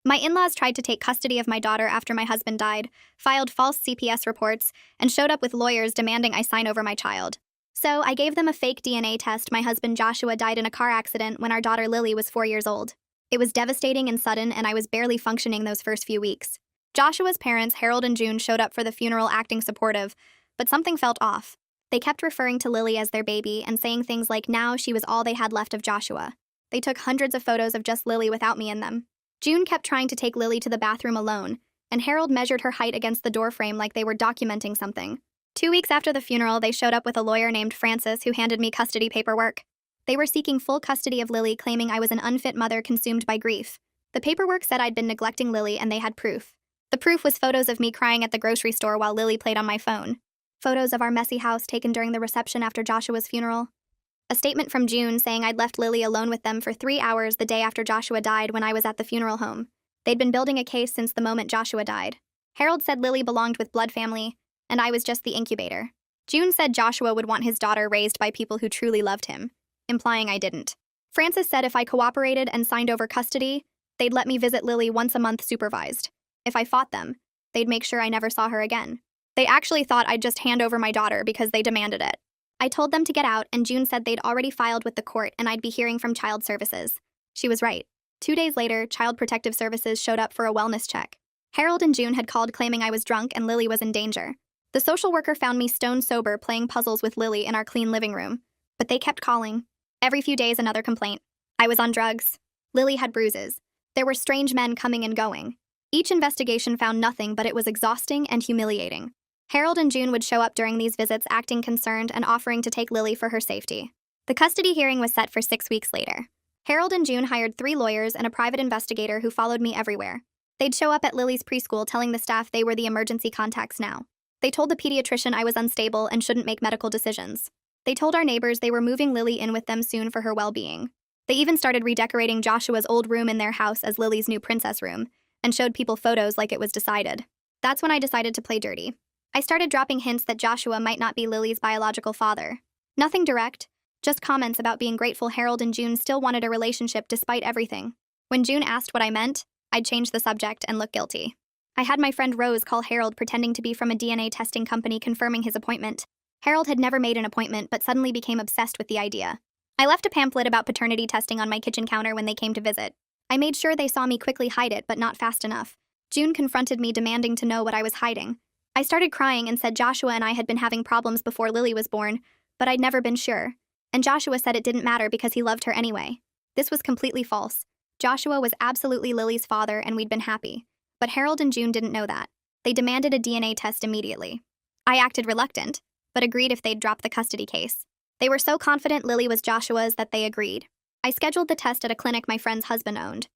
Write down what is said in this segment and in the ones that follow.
My in-laws tried to take custody of my daughter after my husband died, filed false CPS reports, and showed up with lawyers demanding I sign over my child. So I gave them a fake DNA test. My husband Joshua died in a car accident when our daughter Lily was 4 years old. It was devastating and sudden, and I was barely functioning those first few weeks. Joshua's parents, Harold and June, showed up for the funeral acting supportive, but something felt off. They kept referring to Lily as their baby and saying things like now she was all they had left of Joshua. They took hundreds of photos of just Lily without me in them. June kept trying to take Lily to the bathroom alone, and Harold measured her height against the doorframe like they were documenting something. 2 weeks after the funeral, they showed up with a lawyer named Francis who handed me custody paperwork. They were seeking full custody of Lily, claiming I was an unfit mother consumed by grief. The paperwork said I'd been neglecting Lily, and they had proof. The proof was photos of me crying at the grocery store while Lily played on my phone. Photos of our messy house taken during the reception after Joshua's funeral. A statement from June saying I'd left Lily alone with them for 3 hours the day after Joshua died when I was at the funeral home. They'd been building a case since the moment Joshua died. Harold said Lily belonged with blood family, and I was just the incubator. June said Joshua would want his daughter raised by people who truly loved him, implying I didn't. Francis said if I cooperated and signed over custody, they'd let me visit Lily once a month supervised. If I fought them, they'd make sure I never saw her again. They actually thought I'd just hand over my daughter because they demanded it. I told them to get out, and June said they'd already filed with the court and I'd be hearing from Child Services. She was right. 2 days later, Child Protective Services showed up for a wellness check. Harold and June had called claiming I was drunk and Lily was in danger. The social worker found me stone sober playing puzzles with Lily in our clean living room. But they kept calling. Every few days, another complaint. I was on drugs. Lily had bruises. There were strange men coming and going. Each investigation found nothing, but it was exhausting and humiliating. Harold and June would show up during these visits acting concerned and offering to take Lily for her safety. The custody hearing was set for 6 weeks later. Harold and June hired 3 lawyers and a private investigator who followed me everywhere. They'd show up at Lily's preschool telling the staff they were the emergency contacts now. They told the pediatrician I was unstable and shouldn't make medical decisions. They told our neighbors they were moving Lily in with them soon for her well-being. They even started redecorating Joshua's old room in their house as Lily's new princess room, and showed people photos like it was decided. That's when I decided to play dirty. I started dropping hints that Joshua might not be Lily's biological father. Nothing direct, just comments about being grateful Harold and June still wanted a relationship despite everything. When June asked what I meant, I'd change the subject and look guilty. I had my friend Rose call Harold pretending to be from a DNA testing company confirming his appointment. Harold had never made an appointment but suddenly became obsessed with the idea. I left a pamphlet about paternity testing on my kitchen counter when they came to visit. I made sure they saw me quickly hide it, but not fast enough. June confronted me demanding to know what I was hiding. I started crying and said Joshua and I had been having problems before Lily was born, but I'd never been sure. And Joshua said it didn't matter because he loved her anyway. This was completely false. Joshua was absolutely Lily's father and we'd been happy. But Harold and June didn't know that. They demanded a DNA test immediately. I acted reluctant, but agreed if they'd drop the custody case. They were so confident Lily was Joshua's that they agreed. I scheduled the test at a clinic my friend's husband owned.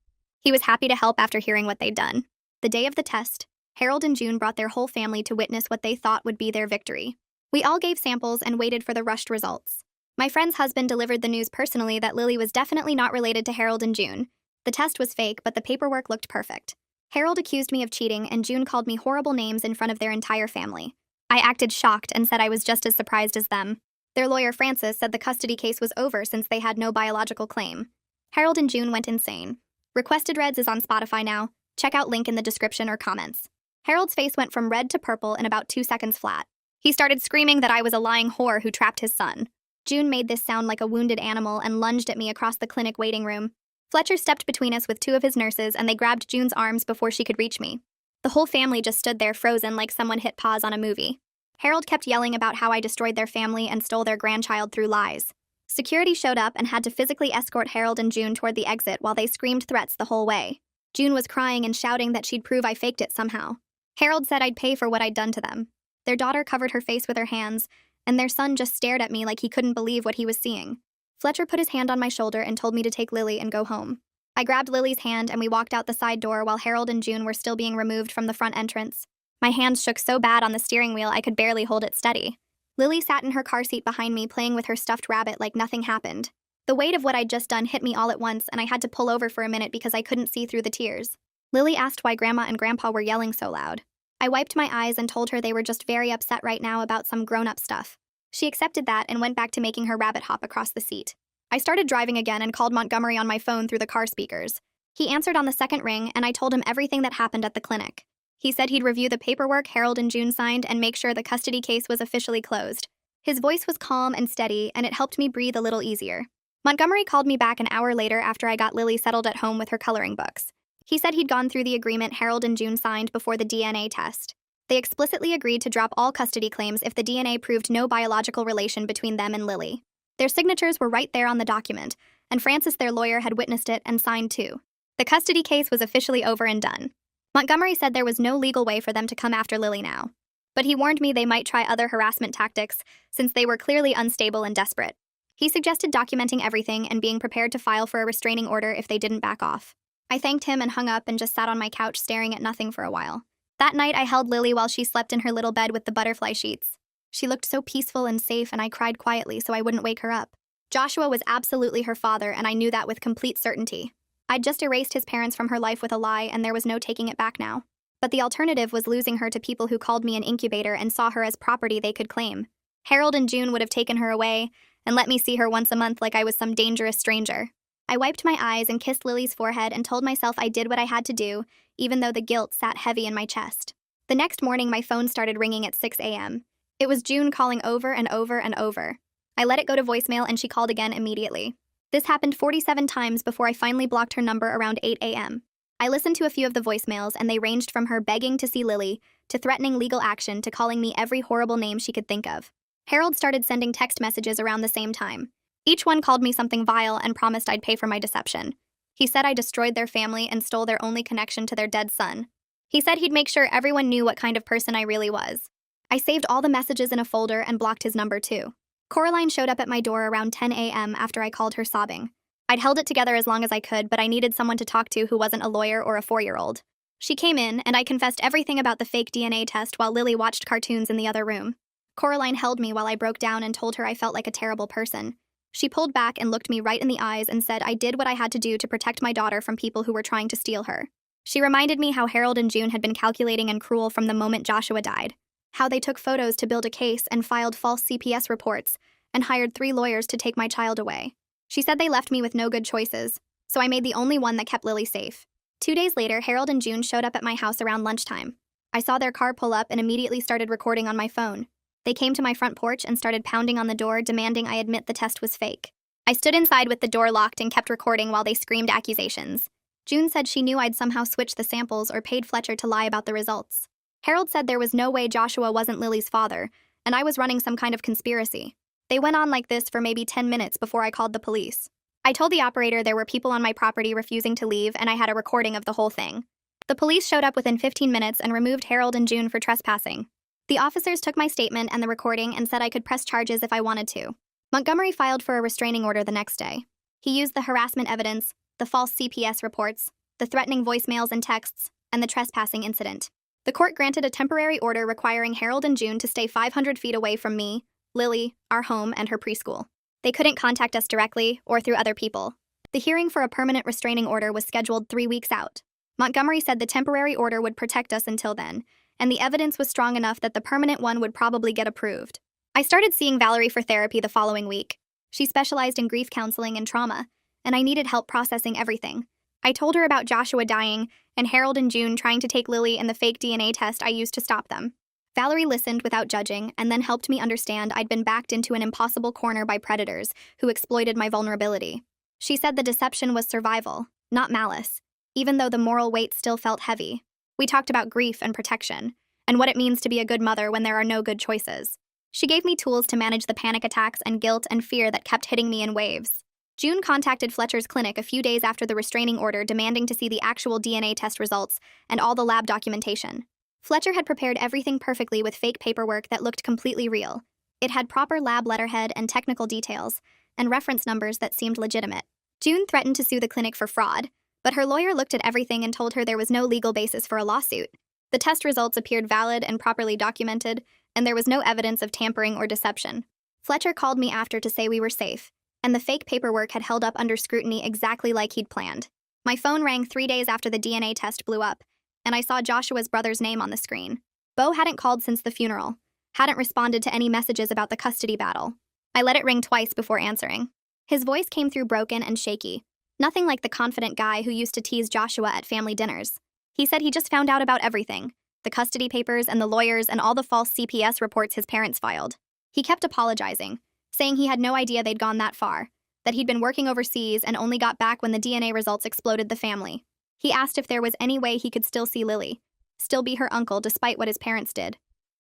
He was happy to help after hearing what they'd done. The day of the test, Harold and June brought their whole family to witness what they thought would be their victory. We all gave samples and waited for the rushed results. My friend's husband delivered the news personally that Lily was definitely not related to Harold and June. The test was fake, but the paperwork looked perfect. Harold accused me of cheating, and June called me horrible names in front of their entire family. I acted shocked and said I was just as surprised as them. Their lawyer, Francis, said the custody case was over since they had no biological claim. Harold and June went insane. Requested Reds is on Spotify now. Check out link in the description or comments. Harold's face went from red to purple in about 2 seconds flat. He started screaming that I was a lying whore who trapped his son. June made this sound like a wounded animal and lunged at me across the clinic waiting room. Fletcher stepped between us with 2 of his nurses and they grabbed June's arms before she could reach me. The whole family just stood there frozen like someone hit pause on a movie. Harold kept yelling about how I destroyed their family and stole their grandchild through lies. Security showed up and had to physically escort Harold and June toward the exit while they screamed threats the whole way. June was crying and shouting that she'd prove I faked it somehow. Harold said I'd pay for what I'd done to them. Their daughter covered her face with her hands, and their son just stared at me like he couldn't believe what he was seeing. Fletcher put his hand on my shoulder and told me to take Lily and go home. I grabbed Lily's hand and we walked out the side door while Harold and June were still being removed from the front entrance. My hands shook so bad on the steering wheel I could barely hold it steady. Lily sat in her car seat behind me playing with her stuffed rabbit like nothing happened. The weight of what I'd just done hit me all at once and I had to pull over for a minute because I couldn't see through the tears. Lily asked why Grandma and Grandpa were yelling so loud. I wiped my eyes and told her they were just very upset right now about some grown-up stuff. She accepted that and went back to making her rabbit hop across the seat. I started driving again and called Montgomery on my phone through the car speakers. He answered on the second ring, and I told him everything that happened at the clinic. He said he'd review the paperwork Harold and June signed and make sure the custody case was officially closed. His voice was calm and steady, and it helped me breathe a little easier. Montgomery called me back an hour later after I got Lily settled at home with her coloring books. He said he'd gone through the agreement Harold and June signed before the DNA test. They explicitly agreed to drop all custody claims if the DNA proved no biological relation between them and Lily. Their signatures were right there on the document, and Francis, their lawyer, had witnessed it and signed too. The custody case was officially over and done. Montgomery said there was no legal way for them to come after Lily now. But he warned me they might try other harassment tactics, since they were clearly unstable and desperate. He suggested documenting everything and being prepared to file for a restraining order if they didn't back off. I thanked him and hung up and just sat on my couch staring at nothing for a while. That night, I held Lily while she slept in her little bed with the butterfly sheets. She looked so peaceful and safe, and I cried quietly so I wouldn't wake her up. Joshua was absolutely her father, and I knew that with complete certainty. I'd just erased his parents from her life with a lie, and there was no taking it back now. But the alternative was losing her to people who called me an incubator and saw her as property they could claim. Harold and June would have taken her away and let me see her once a month like I was some dangerous stranger. I wiped my eyes and kissed Lily's forehead and told myself I did what I had to do, even though the guilt sat heavy in my chest. The next morning, my phone started ringing at 6 a.m. It was June calling over and over and over. I let it go to voicemail, and she called again immediately. This happened 47 times before I finally blocked her number around 8 a.m. I listened to a few of the voicemails, and they ranged from her begging to see Lily, to threatening legal action, to calling me every horrible name she could think of. Harold started sending text messages around the same time. Each one called me something vile and promised I'd pay for my deception. He said I destroyed their family and stole their only connection to their dead son. He said he'd make sure everyone knew what kind of person I really was. I saved all the messages in a folder and blocked his number too. Coraline showed up at my door around 10 a.m. after I called her sobbing. I'd held it together as long as I could, but I needed someone to talk to who wasn't a lawyer or a 4-year-old. She came in, and I confessed everything about the fake DNA test while Lily watched cartoons in the other room. Coraline held me while I broke down and told her I felt like a terrible person. She pulled back and looked me right in the eyes and said I did what I had to do to protect my daughter from people who were trying to steal her. She reminded me how Harold and June had been calculating and cruel from the moment Joshua died, how they took photos to build a case and filed false CPS reports, and hired 3 lawyers to take my child away. She said they left me with no good choices, so I made the only one that kept Lily safe. 2 days later, Harold and June showed up at my house around lunchtime. I saw their car pull up and immediately started recording on my phone. They came to my front porch and started pounding on the door, demanding I admit the test was fake. I stood inside with the door locked and kept recording while they screamed accusations. June said she knew I'd somehow switched the samples or paid Fletcher to lie about the results. Harold said there was no way Joshua wasn't Lily's father, and I was running some kind of conspiracy. They went on like this for maybe 10 minutes before I called the police. I told the operator there were people on my property refusing to leave, and I had a recording of the whole thing. The police showed up within 15 minutes and removed Harold and June for trespassing. The officers took my statement and the recording and said I could press charges if I wanted to. Montgomery filed for a restraining order the next day. He used the harassment evidence, the false CPS reports, the threatening voicemails and texts, and the trespassing incident. The court granted a temporary order requiring Harold and June to stay 500 feet away from me, Lily, our home, and her preschool. They couldn't contact us directly or through other people. The hearing for a permanent restraining order was scheduled 3 weeks out. Montgomery said the temporary order would protect us until then, and the evidence was strong enough that the permanent one would probably get approved. I started seeing Valerie for therapy the following week. She specialized in grief counseling and trauma, and I needed help processing everything. I told her about Joshua dying and Harold and June trying to take Lily and the fake DNA test I used to stop them. Valerie listened without judging and then helped me understand I'd been backed into an impossible corner by predators who exploited my vulnerability. She said the deception was survival, not malice, even though the moral weight still felt heavy. We talked about grief and protection, and what it means to be a good mother when there are no good choices. She gave me tools to manage the panic attacks and guilt and fear that kept hitting me in waves. June contacted Fletcher's clinic a few days after the restraining order, demanding to see the actual DNA test results and all the lab documentation. Fletcher had prepared everything perfectly with fake paperwork that looked completely real. It had proper lab letterhead and technical details, and reference numbers that seemed legitimate. June threatened to sue the clinic for fraud, but her lawyer looked at everything and told her there was no legal basis for a lawsuit. The test results appeared valid and properly documented, and there was no evidence of tampering or deception. Fletcher called me after to say we were safe, and the fake paperwork had held up under scrutiny exactly like he'd planned. My phone rang 3 days after the DNA test blew up, and I saw Joshua's brother's name on the screen. Bo hadn't called since the funeral, hadn't responded to any messages about the custody battle. I let it ring twice before answering. His voice came through broken and shaky. Nothing like the confident guy who used to tease Joshua at family dinners. He said he just found out about everything, the custody papers and the lawyers and all the false CPS reports his parents filed. He kept apologizing, saying he had no idea they'd gone that far, that he'd been working overseas and only got back when the DNA results exploded the family. He asked if there was any way he could still see Lily, still be her uncle despite what his parents did.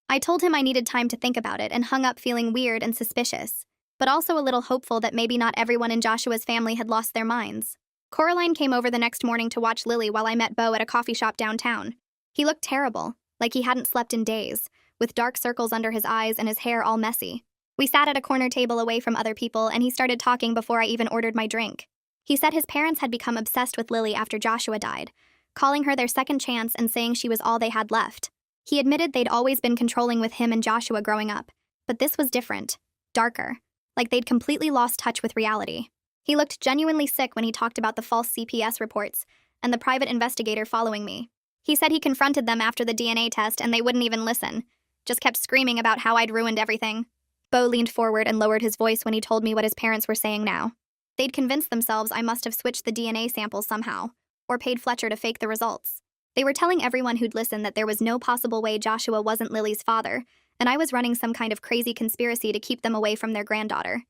I told him I needed time to think about it and hung up feeling weird and suspicious, but also a little hopeful that maybe not everyone in Joshua's family had lost their minds. Coraline came over the next morning to watch Lily while I met Beau at a coffee shop downtown. He looked terrible, like he hadn't slept in days, with dark circles under his eyes and his hair all messy. We sat at a corner table away from other people and he started talking before I even ordered my drink. He said his parents had become obsessed with Lily after Joshua died, calling her their second chance and saying she was all they had left. He admitted they'd always been controlling with him and Joshua growing up, but this was different, darker, like they'd completely lost touch with reality. He looked genuinely sick when he talked about the false CPS reports and the private investigator following me. He said he confronted them after the DNA test and they wouldn't even listen, just kept screaming about how I'd ruined everything. Beau leaned forward and lowered his voice when he told me what his parents were saying now. They'd convinced themselves I must have switched the DNA samples somehow, or paid Fletcher to fake the results. They were telling everyone who'd listen that there was no possible way Joshua wasn't Lily's father, and I was running some kind of crazy conspiracy to keep them away from their granddaughter.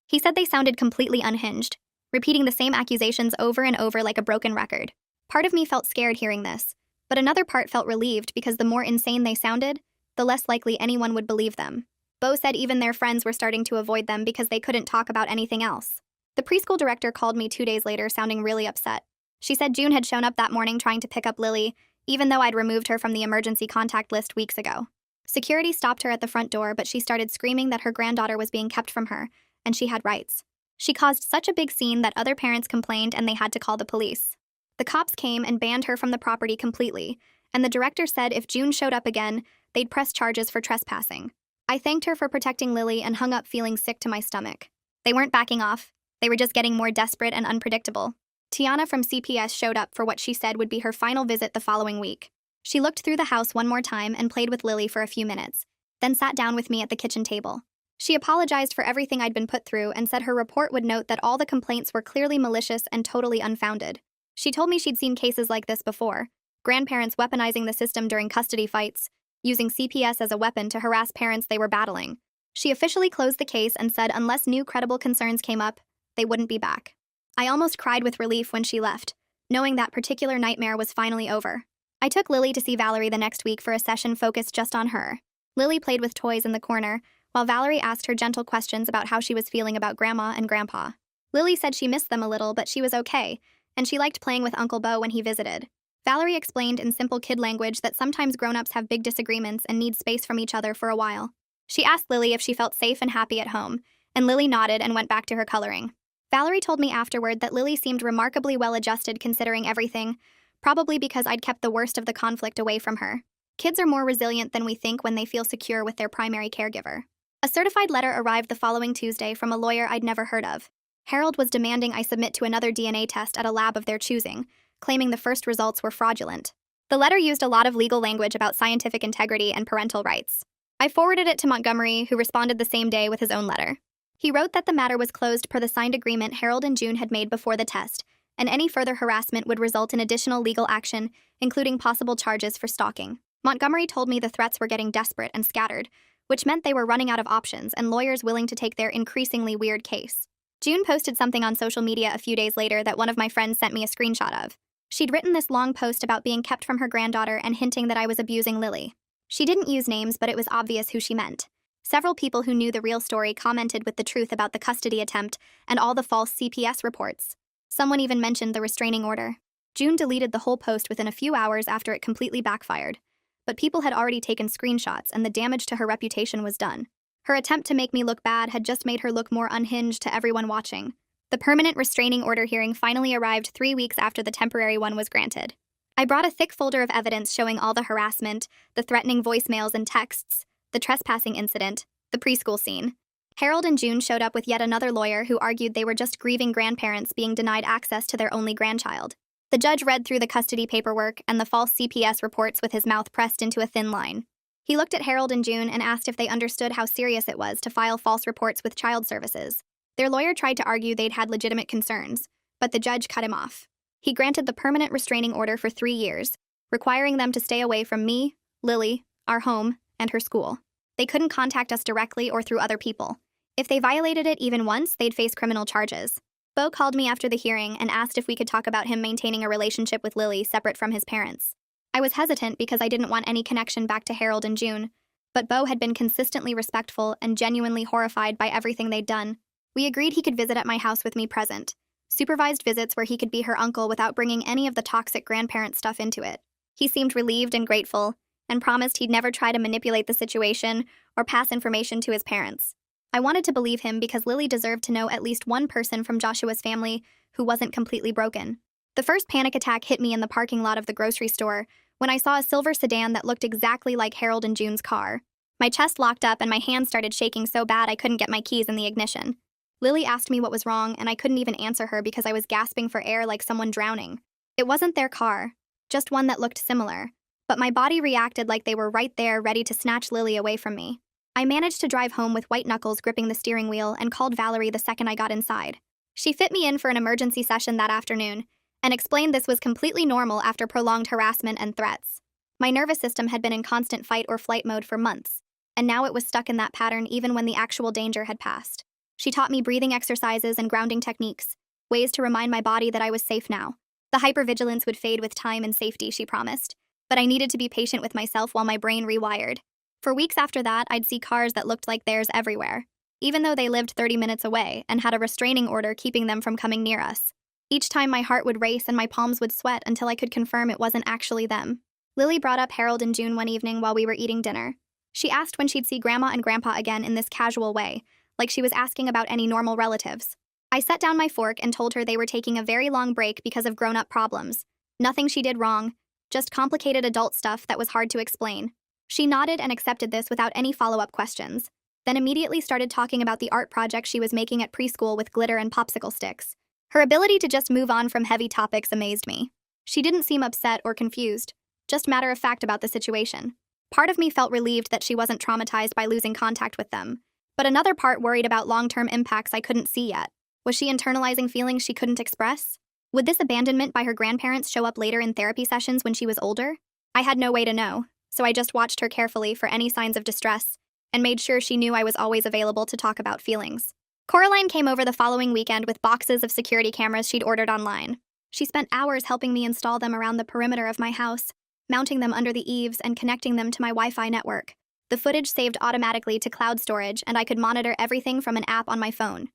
He said they sounded completely unhinged, repeating the same accusations over and over like a broken record. Part of me felt scared hearing this, but another part felt relieved because the more insane they sounded, the less likely anyone would believe them. Beau said even their friends were starting to avoid them because they couldn't talk about anything else. The preschool director called me 2 days later, sounding really upset. She said June had shown up that morning trying to pick up Lily, even though I'd removed her from the emergency contact list weeks ago. Security stopped her at the front door, but she started screaming that her granddaughter was being kept from her, and she had rights. She caused such a big scene that other parents complained and they had to call the police. The cops came and banned her from the property completely, and the director said if June showed up again, they'd press charges for trespassing. I thanked her for protecting Lily and hung up feeling sick to my stomach. They weren't backing off. They were just getting more desperate and unpredictable. Tiana from CPS showed up for what she said would be her final visit the following week. She looked through the house one more time and played with Lily for a few minutes, then sat down with me at the kitchen table. She apologized for everything I'd been put through and said her report would note that all the complaints were clearly malicious and totally unfounded. She told me she'd seen cases like this before, grandparents weaponizing the system during custody fights, using CPS as a weapon to harass parents they were battling. She officially closed the case and said unless new credible concerns came up, they wouldn't be back. I almost cried with relief when she left, knowing that particular nightmare was finally over. I took Lily to see Valerie the next week for a session focused just on her. Lily played with toys in the corner, while Valerie asked her gentle questions about how she was feeling about Grandma and Grandpa. Lily said she missed them a little, but she was okay, and she liked playing with Uncle Beau when he visited. Valerie explained in simple kid language that sometimes grown-ups have big disagreements and need space from each other for a while. She asked Lily if she felt safe and happy at home, and Lily nodded and went back to her coloring. Valerie told me afterward that Lily seemed remarkably well-adjusted considering everything, probably because I'd kept the worst of the conflict away from her. Kids are more resilient than we think when they feel secure with their primary caregiver. A certified letter arrived the following Tuesday from a lawyer I'd never heard of. Harold was demanding I submit to another DNA test at a lab of their choosing, claiming the first results were fraudulent. The letter used a lot of legal language about scientific integrity and parental rights. I forwarded it to Montgomery, who responded the same day with his own letter. He wrote that the matter was closed per the signed agreement Harold and June had made before the test, and any further harassment would result in additional legal action, including possible charges for stalking. Montgomery told me the threats were getting desperate and scattered, which meant they were running out of options and lawyers willing to take their increasingly weird case. June posted something on social media a few days later that one of my friends sent me a screenshot of. She'd written this long post about being kept from her granddaughter and hinting that I was abusing Lily. She didn't use names, but it was obvious who she meant. Several people who knew the real story commented with the truth about the custody attempt and all the false CPS reports. Someone even mentioned the restraining order. June deleted the whole post within a few hours after it completely backfired. But people had already taken screenshots and the damage to her reputation was done. Her attempt to make me look bad had just made her look more unhinged to everyone watching. The permanent restraining order hearing finally arrived 3 weeks after the temporary one was granted. I brought a thick folder of evidence showing all the harassment, the threatening voicemails and texts, the trespassing incident, the preschool scene. Harold and June showed up with yet another lawyer who argued they were just grieving grandparents being denied access to their only grandchild. The judge read through the custody paperwork and the false CPS reports with his mouth pressed into a thin line. He looked at Harold and June and asked if they understood how serious it was to file false reports with child services. Their lawyer tried to argue they'd had legitimate concerns, but the judge cut him off. He granted the permanent restraining order for 3 years, requiring them to stay away from me, Lily, our home, and her school. They couldn't contact us directly or through other people. If they violated it even once, they'd face criminal charges. Bo called me after the hearing and asked if we could talk about him maintaining a relationship with Lily separate from his parents. I was hesitant because I didn't want any connection back to Harold and June, but Bo had been consistently respectful and genuinely horrified by everything they'd done. We agreed he could visit at my house with me present. Supervised visits where he could be her uncle without bringing any of the toxic grandparent stuff into it. He seemed relieved and grateful, and promised he'd never try to manipulate the situation or pass information to his parents. I wanted to believe him because Lily deserved to know at least one person from Joshua's family who wasn't completely broken. The first panic attack hit me in the parking lot of the grocery store when I saw a silver sedan that looked exactly like Harold and June's car. My chest locked up and my hands started shaking so bad I couldn't get my keys in the ignition. Lily asked me what was wrong, and I couldn't even answer her because I was gasping for air like someone drowning. It wasn't their car, just one that looked similar, but my body reacted like they were right there ready to snatch Lily away from me. I managed to drive home with white knuckles gripping the steering wheel and called Valerie the second I got inside. She fit me in for an emergency session that afternoon and explained this was completely normal after prolonged harassment and threats. My nervous system had been in constant fight or flight mode for months, and now it was stuck in that pattern even when the actual danger had passed. She taught me breathing exercises and grounding techniques, ways to remind my body that I was safe now. The hypervigilance would fade with time and safety, she promised, but I needed to be patient with myself while my brain rewired. For weeks after that, I'd see cars that looked like theirs everywhere, even though they lived 30 minutes away and had a restraining order keeping them from coming near us. Each time my heart would race and my palms would sweat until I could confirm it wasn't actually them. Lily brought up Harold and June one evening while we were eating dinner. She asked when she'd see Grandma and Grandpa again in this casual way, like she was asking about any normal relatives. I set down my fork and told her they were taking a very long break because of grown-up problems. Nothing she did wrong, just complicated adult stuff that was hard to explain. She nodded and accepted this without any follow-up questions, then immediately started talking about the art project she was making at preschool with glitter and popsicle sticks. Her ability to just move on from heavy topics amazed me. She didn't seem upset or confused, just matter-of-fact about the situation. Part of me felt relieved that she wasn't traumatized by losing contact with them, but another part worried about long-term impacts I couldn't see yet. Was she internalizing feelings she couldn't express? Would this abandonment by her grandparents show up later in therapy sessions when she was older? I had no way to know, so I just watched her carefully for any signs of distress and made sure she knew I was always available to talk about feelings. Coraline came over the following weekend with boxes of security cameras she'd ordered online. She spent hours helping me install them around the perimeter of my house, mounting them under the eaves and connecting them to my Wi-Fi network. The footage saved automatically to cloud storage, and I could monitor everything from an app on my phone.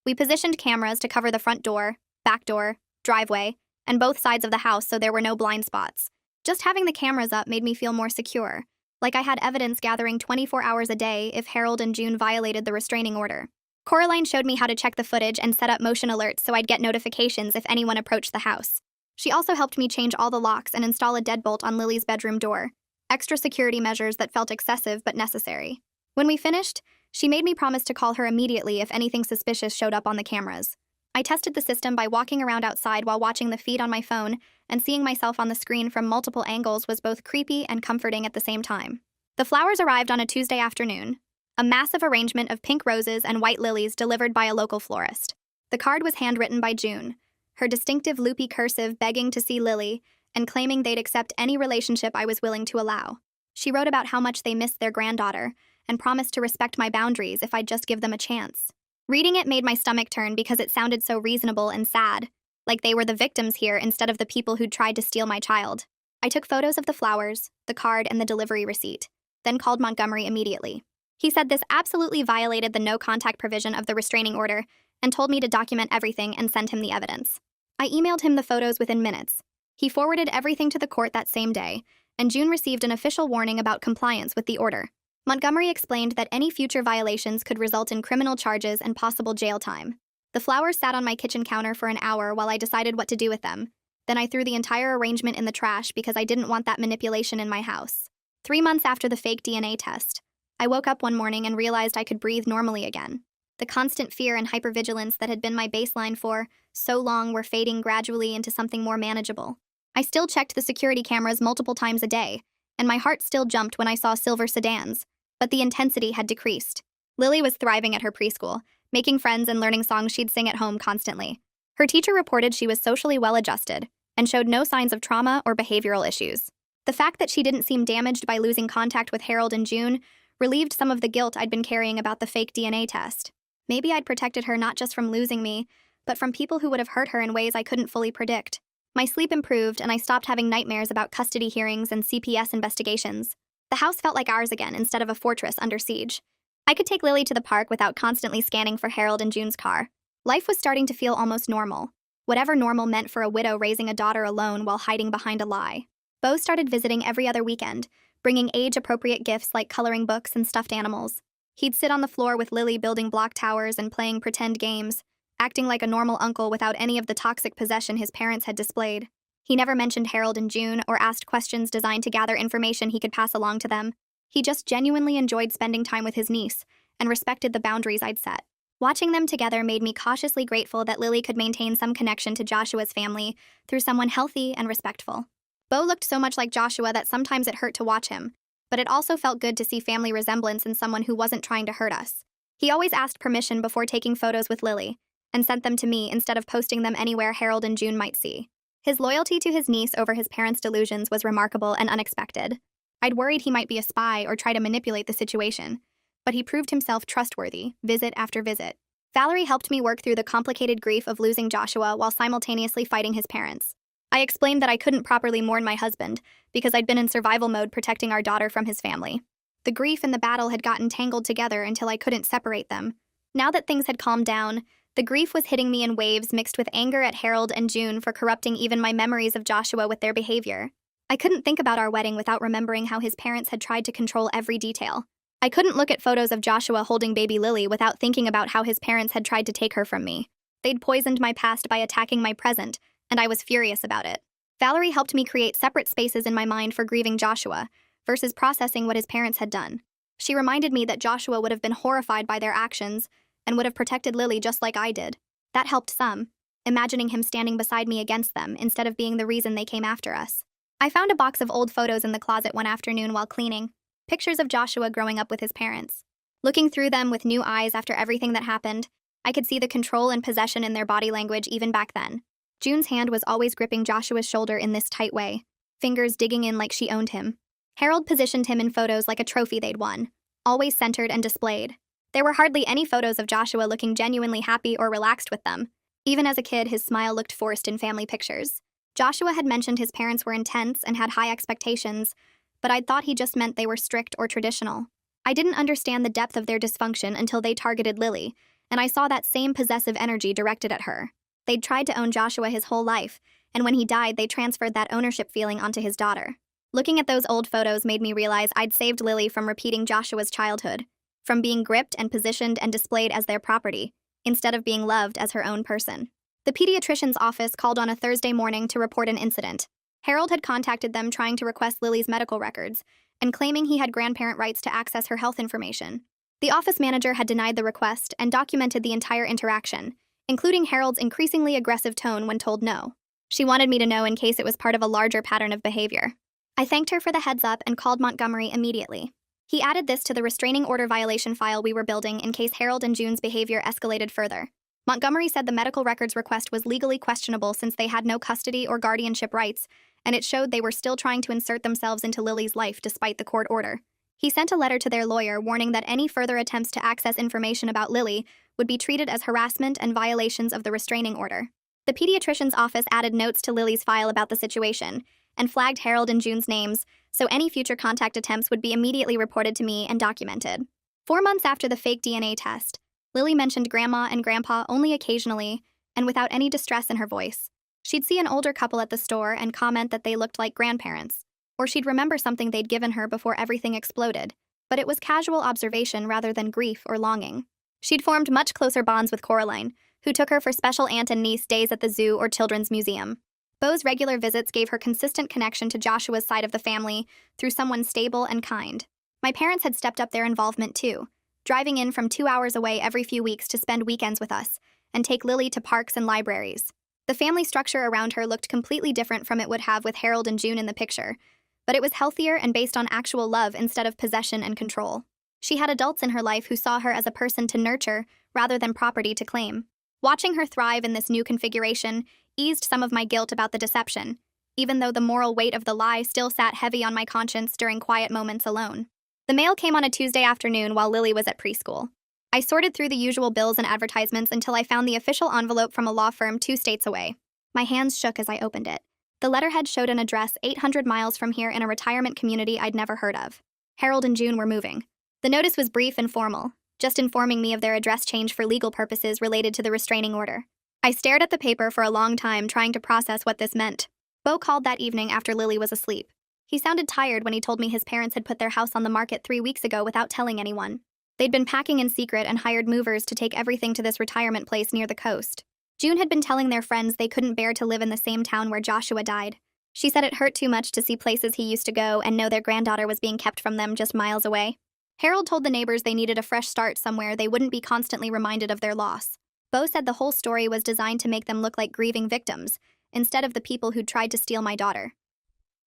We positioned cameras to cover the front door, back door, driveway, and both sides of the house so there were no blind spots. Just having the cameras up made me feel more secure, like I had evidence gathering 24 hours a day if Harold and June violated the restraining order. Coraline showed me how to check the footage and set up motion alerts so I'd get notifications if anyone approached the house. She also helped me change all the locks and install a deadbolt on Lily's bedroom door. Extra security measures that felt excessive but necessary. When we finished, she made me promise to call her immediately if anything suspicious showed up on the cameras. I tested the system by walking around outside while watching the feed on my phone, and seeing myself on the screen from multiple angles was both creepy and comforting at the same time. The flowers arrived on a Tuesday afternoon, a massive arrangement of pink roses and white lilies delivered by a local florist. The card was handwritten by June, her distinctive loopy cursive begging to see Lily and claiming they'd accept any relationship I was willing to allow. She wrote about how much they missed their granddaughter and promised to respect my boundaries if I'd just give them a chance. Reading it made my stomach turn because it sounded so reasonable and sad, like they were the victims here instead of the people who'd tried to steal my child. I took photos of the flowers, the card, and the delivery receipt, then called Montgomery immediately. He said this absolutely violated the no-contact provision of the restraining order and told me to document everything and send him the evidence. I emailed him the photos within minutes. He forwarded everything to the court that same day, and June received an official warning about compliance with the order. Montgomery explained that any future violations could result in criminal charges and possible jail time. The flowers sat on my kitchen counter for an hour while I decided what to do with them. Then I threw the entire arrangement in the trash because I didn't want that manipulation in my house. 3 months after the fake DNA test, I woke up one morning and realized I could breathe normally again. The constant fear and hypervigilance that had been my baseline for so long were fading gradually into something more manageable. I still checked the security cameras multiple times a day, and my heart still jumped when I saw silver sedans, but the intensity had decreased. Lily was thriving at her preschool, making friends and learning songs she'd sing at home constantly. Her teacher reported she was socially well-adjusted and showed no signs of trauma or behavioral issues. The fact that she didn't seem damaged by losing contact with Harold in June relieved some of the guilt I'd been carrying about the fake DNA test. Maybe I'd protected her not just from losing me, but from people who would have hurt her in ways I couldn't fully predict. My sleep improved, and I stopped having nightmares about custody hearings and CPS investigations. The house felt like ours again instead of a fortress under siege. I could take Lily to the park without constantly scanning for Harold and June's car. Life was starting to feel almost normal, whatever normal meant for a widow raising a daughter alone while hiding behind a lie. Bo started visiting every other weekend, bringing age-appropriate gifts like coloring books and stuffed animals. He'd sit on the floor with Lily building block towers and playing pretend games, acting like a normal uncle without any of the toxic possession his parents had displayed. He never mentioned Harold and June or asked questions designed to gather information he could pass along to them. He just genuinely enjoyed spending time with his niece and respected the boundaries I'd set. Watching them together made me cautiously grateful that Lily could maintain some connection to Joshua's family through someone healthy and respectful. Bo looked so much like Joshua that sometimes it hurt to watch him, but it also felt good to see family resemblance in someone who wasn't trying to hurt us. He always asked permission before taking photos with Lily, and sent them to me instead of posting them anywhere Harold and June might see. His loyalty to his niece over his parents' delusions was remarkable and unexpected. I'd worried he might be a spy or try to manipulate the situation, but he proved himself trustworthy, visit after visit. Valerie helped me work through the complicated grief of losing Joshua while simultaneously fighting his parents. I explained that I couldn't properly mourn my husband because I'd been in survival mode protecting our daughter from his family. The grief and the battle had gotten tangled together until I couldn't separate them. Now that things had calmed down, the grief was hitting me in waves mixed with anger at Harold and June for corrupting even my memories of Joshua with their behavior. I couldn't think about our wedding without remembering how his parents had tried to control every detail. I couldn't look at photos of Joshua holding baby Lily without thinking about how his parents had tried to take her from me. They'd poisoned my past by attacking my present, and I was furious about it. Valerie helped me create separate spaces in my mind for grieving Joshua versus processing what his parents had done. She reminded me that Joshua would have been horrified by their actions and would have protected Lily just like I did. That helped some, imagining him standing beside me against them instead of being the reason they came after us. I found a box of old photos in the closet one afternoon while cleaning, pictures of Joshua growing up with his parents. Looking through them with new eyes after everything that happened, I could see the control and possession in their body language even back then. June's hand was always gripping Joshua's shoulder in this tight way, fingers digging in like she owned him. Harold positioned him in photos like a trophy they'd won, always centered and displayed. There were hardly any photos of Joshua looking genuinely happy or relaxed with them. Even as a kid, his smile looked forced in family pictures. Joshua had mentioned his parents were intense and had high expectations, but I'd thought he just meant they were strict or traditional. I didn't understand the depth of their dysfunction until they targeted Lily, and I saw that same possessive energy directed at her. They'd tried to own Joshua his whole life, and when he died, they transferred that ownership feeling onto his daughter. Looking at those old photos made me realize I'd saved Lily from repeating Joshua's childhood, from being gripped and positioned and displayed as their property, instead of being loved as her own person. The pediatrician's office called on a Thursday morning to report an incident. Harold had contacted them trying to request Lily's medical records and claiming he had grandparent rights to access her health information. The office manager had denied the request and documented the entire interaction, including Harold's increasingly aggressive tone when told no. She wanted me to know in case it was part of a larger pattern of behavior. I thanked her for the heads up and called Montgomery immediately. He added this to the restraining order violation file we were building in case Harold and June's behavior escalated further. Montgomery said the medical records request was legally questionable since they had no custody or guardianship rights, and it showed they were still trying to insert themselves into Lily's life despite the court order. He sent a letter to their lawyer warning that any further attempts to access information about Lily would be treated as harassment and violations of the restraining order. The pediatrician's office added notes to Lily's file about the situation and flagged Harold and June's names, so any future contact attempts would be immediately reported to me and documented. 4 months after the fake DNA test, Lily mentioned Grandma and Grandpa only occasionally and without any distress in her voice. She'd see an older couple at the store and comment that they looked like grandparents, or she'd remember something they'd given her before everything exploded, but it was casual observation rather than grief or longing. She'd formed much closer bonds with Coraline, who took her for special aunt and niece days at the zoo or children's museum. Bo's regular visits gave her consistent connection to Joshua's side of the family through someone stable and kind. My parents had stepped up their involvement too, driving in from 2 hours away every few weeks to spend weekends with us and take Lily to parks and libraries. The family structure around her looked completely different from it would have with Harold and June in the picture, but it was healthier and based on actual love instead of possession and control. She had adults in her life who saw her as a person to nurture rather than property to claim. Watching her thrive in this new configuration eased some of my guilt about the deception, even though the moral weight of the lie still sat heavy on my conscience during quiet moments alone. The mail came on a Tuesday afternoon while Lily was at preschool. I sorted through the usual bills and advertisements until I found the official envelope from a law firm 2 states away. My hands shook as I opened it. The letterhead showed an address 800 miles from here in a retirement community I'd never heard of. Harold and June were moving. The notice was brief and formal, just informing me of their address change for legal purposes related to the restraining order. I stared at the paper for a long time, trying to process what this meant. Beau called that evening after Lily was asleep. He sounded tired when he told me his parents had put their house on the market 3 weeks ago without telling anyone. They'd been packing in secret and hired movers to take everything to this retirement place near the coast. June had been telling their friends they couldn't bear to live in the same town where Joshua died. She said it hurt too much to see places he used to go and know their granddaughter was being kept from them just miles away. Harold told the neighbors they needed a fresh start somewhere they wouldn't be constantly reminded of their loss. Beau said the whole story was designed to make them look like grieving victims, instead of the people who'd tried to steal my daughter.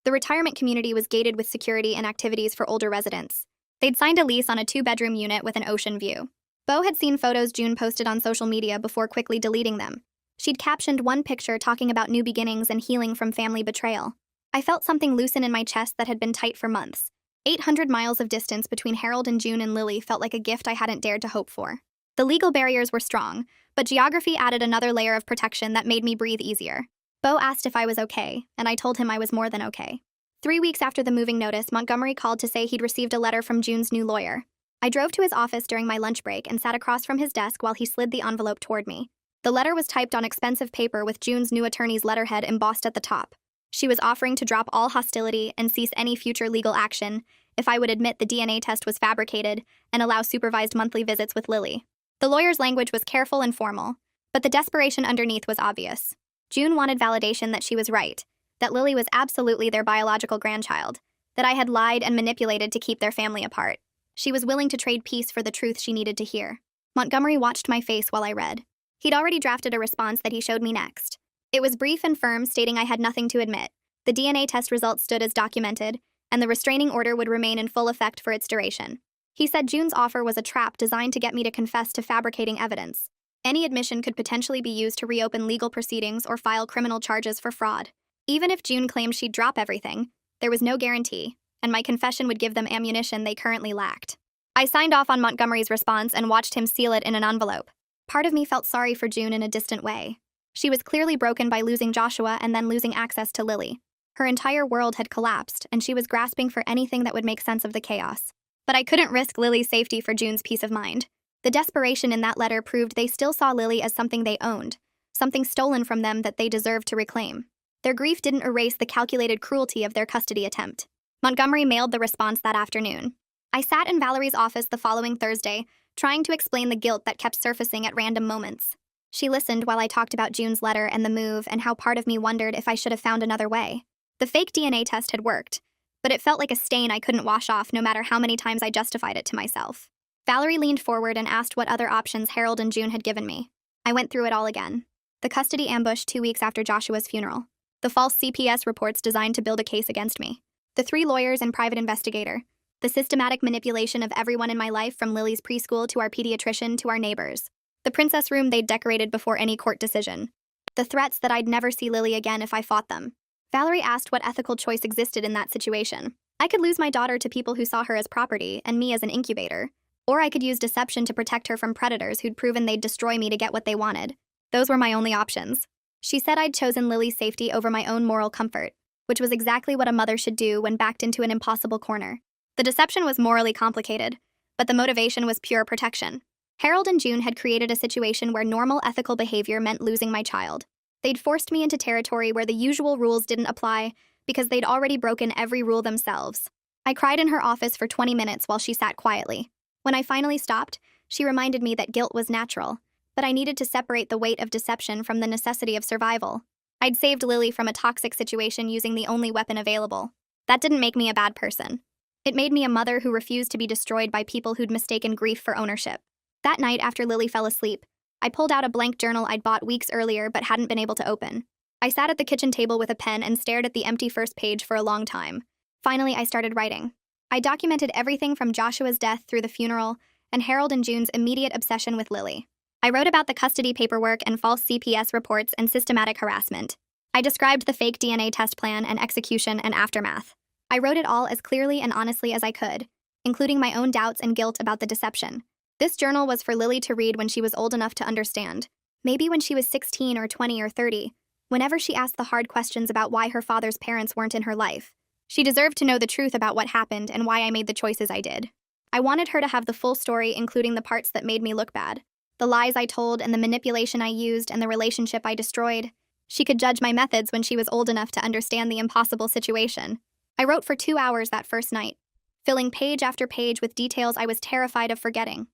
The retirement community was gated with security and activities for older residents. They'd signed a lease on a 2-bedroom unit with an ocean view. Beau had seen photos June posted on social media before quickly deleting them. She'd captioned one picture talking about new beginnings and healing from family betrayal. I felt something loosen in my chest that had been tight for months. 800 miles of distance between Harold and June and Lily felt like a gift I hadn't dared to hope for. The legal barriers were strong, but geography added another layer of protection that made me breathe easier. Beau asked if I was okay, and I told him I was more than okay. 3 weeks after the moving notice, Montgomery called to say he'd received a letter from June's new lawyer. I drove to his office during my lunch break and sat across from his desk while he slid the envelope toward me. The letter was typed on expensive paper with June's new attorney's letterhead embossed at the top. She was offering to drop all hostility and cease any future legal action if I would admit the DNA test was fabricated and allow supervised monthly visits with Lily. The lawyer's language was careful and formal, but the desperation underneath was obvious. June wanted validation that she was right, that Lily was absolutely their biological grandchild, that I had lied and manipulated to keep their family apart. She was willing to trade peace for the truth she needed to hear. Montgomery watched my face while I read. He'd already drafted a response that he showed me next. It was brief and firm, stating I had nothing to admit. The DNA test results stood as documented, and the restraining order would remain in full effect for its duration. He said June's offer was a trap designed to get me to confess to fabricating evidence. Any admission could potentially be used to reopen legal proceedings or file criminal charges for fraud. Even if June claimed she'd drop everything, there was no guarantee, and my confession would give them ammunition they currently lacked. I signed off on Montgomery's response and watched him seal it in an envelope. Part of me felt sorry for June in a distant way. She was clearly broken by losing Joshua and then losing access to Lily. Her entire world had collapsed, and she was grasping for anything that would make sense of the chaos. But I couldn't risk Lily's safety for June's peace of mind. The desperation in that letter proved they still saw Lily as something they owned, something stolen from them that they deserved to reclaim. Their grief didn't erase the calculated cruelty of their custody attempt. Montgomery mailed the response that afternoon. I sat in Valerie's office the following Thursday, trying to explain the guilt that kept surfacing at random moments. She listened while I talked about June's letter and the move and how part of me wondered if I should have found another way. The fake DNA test had worked, but it felt like a stain I couldn't wash off no matter how many times I justified it to myself. Valerie leaned forward and asked what other options Harold and June had given me. I went through it all again. The custody ambush 2 weeks after Joshua's funeral. The false CPS reports designed to build a case against me. The 3 lawyers and private investigator. The systematic manipulation of everyone in my life, from Lily's preschool to our pediatrician to our neighbors. The princess room they'd decorated before any court decision. The threats that I'd never see Lily again if I fought them. Valerie asked what ethical choice existed in that situation. I could lose my daughter to people who saw her as property and me as an incubator. Or I could use deception to protect her from predators who'd proven they'd destroy me to get what they wanted. Those were my only options. She said I'd chosen Lily's safety over my own moral comfort, which was exactly what a mother should do when backed into an impossible corner. The deception was morally complicated, but the motivation was pure protection. Harold and June had created a situation where normal ethical behavior meant losing my child. They'd forced me into territory where the usual rules didn't apply because they'd already broken every rule themselves. I cried in her office for 20 minutes while she sat quietly. When I finally stopped, she reminded me that guilt was natural, but I needed to separate the weight of deception from the necessity of survival. I'd saved Lily from a toxic situation using the only weapon available. That didn't make me a bad person. It made me a mother who refused to be destroyed by people who'd mistaken grief for ownership. That night, after Lily fell asleep, I pulled out a blank journal I'd bought weeks earlier but hadn't been able to open. I sat at the kitchen table with a pen and stared at the empty first page for a long time. Finally, I started writing. I documented everything from Joshua's death through the funeral and Harold and June's immediate obsession with Lily. I wrote about the custody paperwork and false CPS reports and systematic harassment. I described the fake DNA test plan and execution and aftermath. I wrote it all as clearly and honestly as I could, including my own doubts and guilt about the deception. This journal was for Lily to read when she was old enough to understand. Maybe when she was 16 or 20 or 30, whenever she asked the hard questions about why her father's parents weren't in her life. She deserved to know the truth about what happened and why I made the choices I did. I wanted her to have the full story, including the parts that made me look bad, the lies I told and the manipulation I used and the relationship I destroyed. She could judge my methods when she was old enough to understand the impossible situation. I wrote for 2 hours that first night, filling page after page with details I was terrified of forgetting.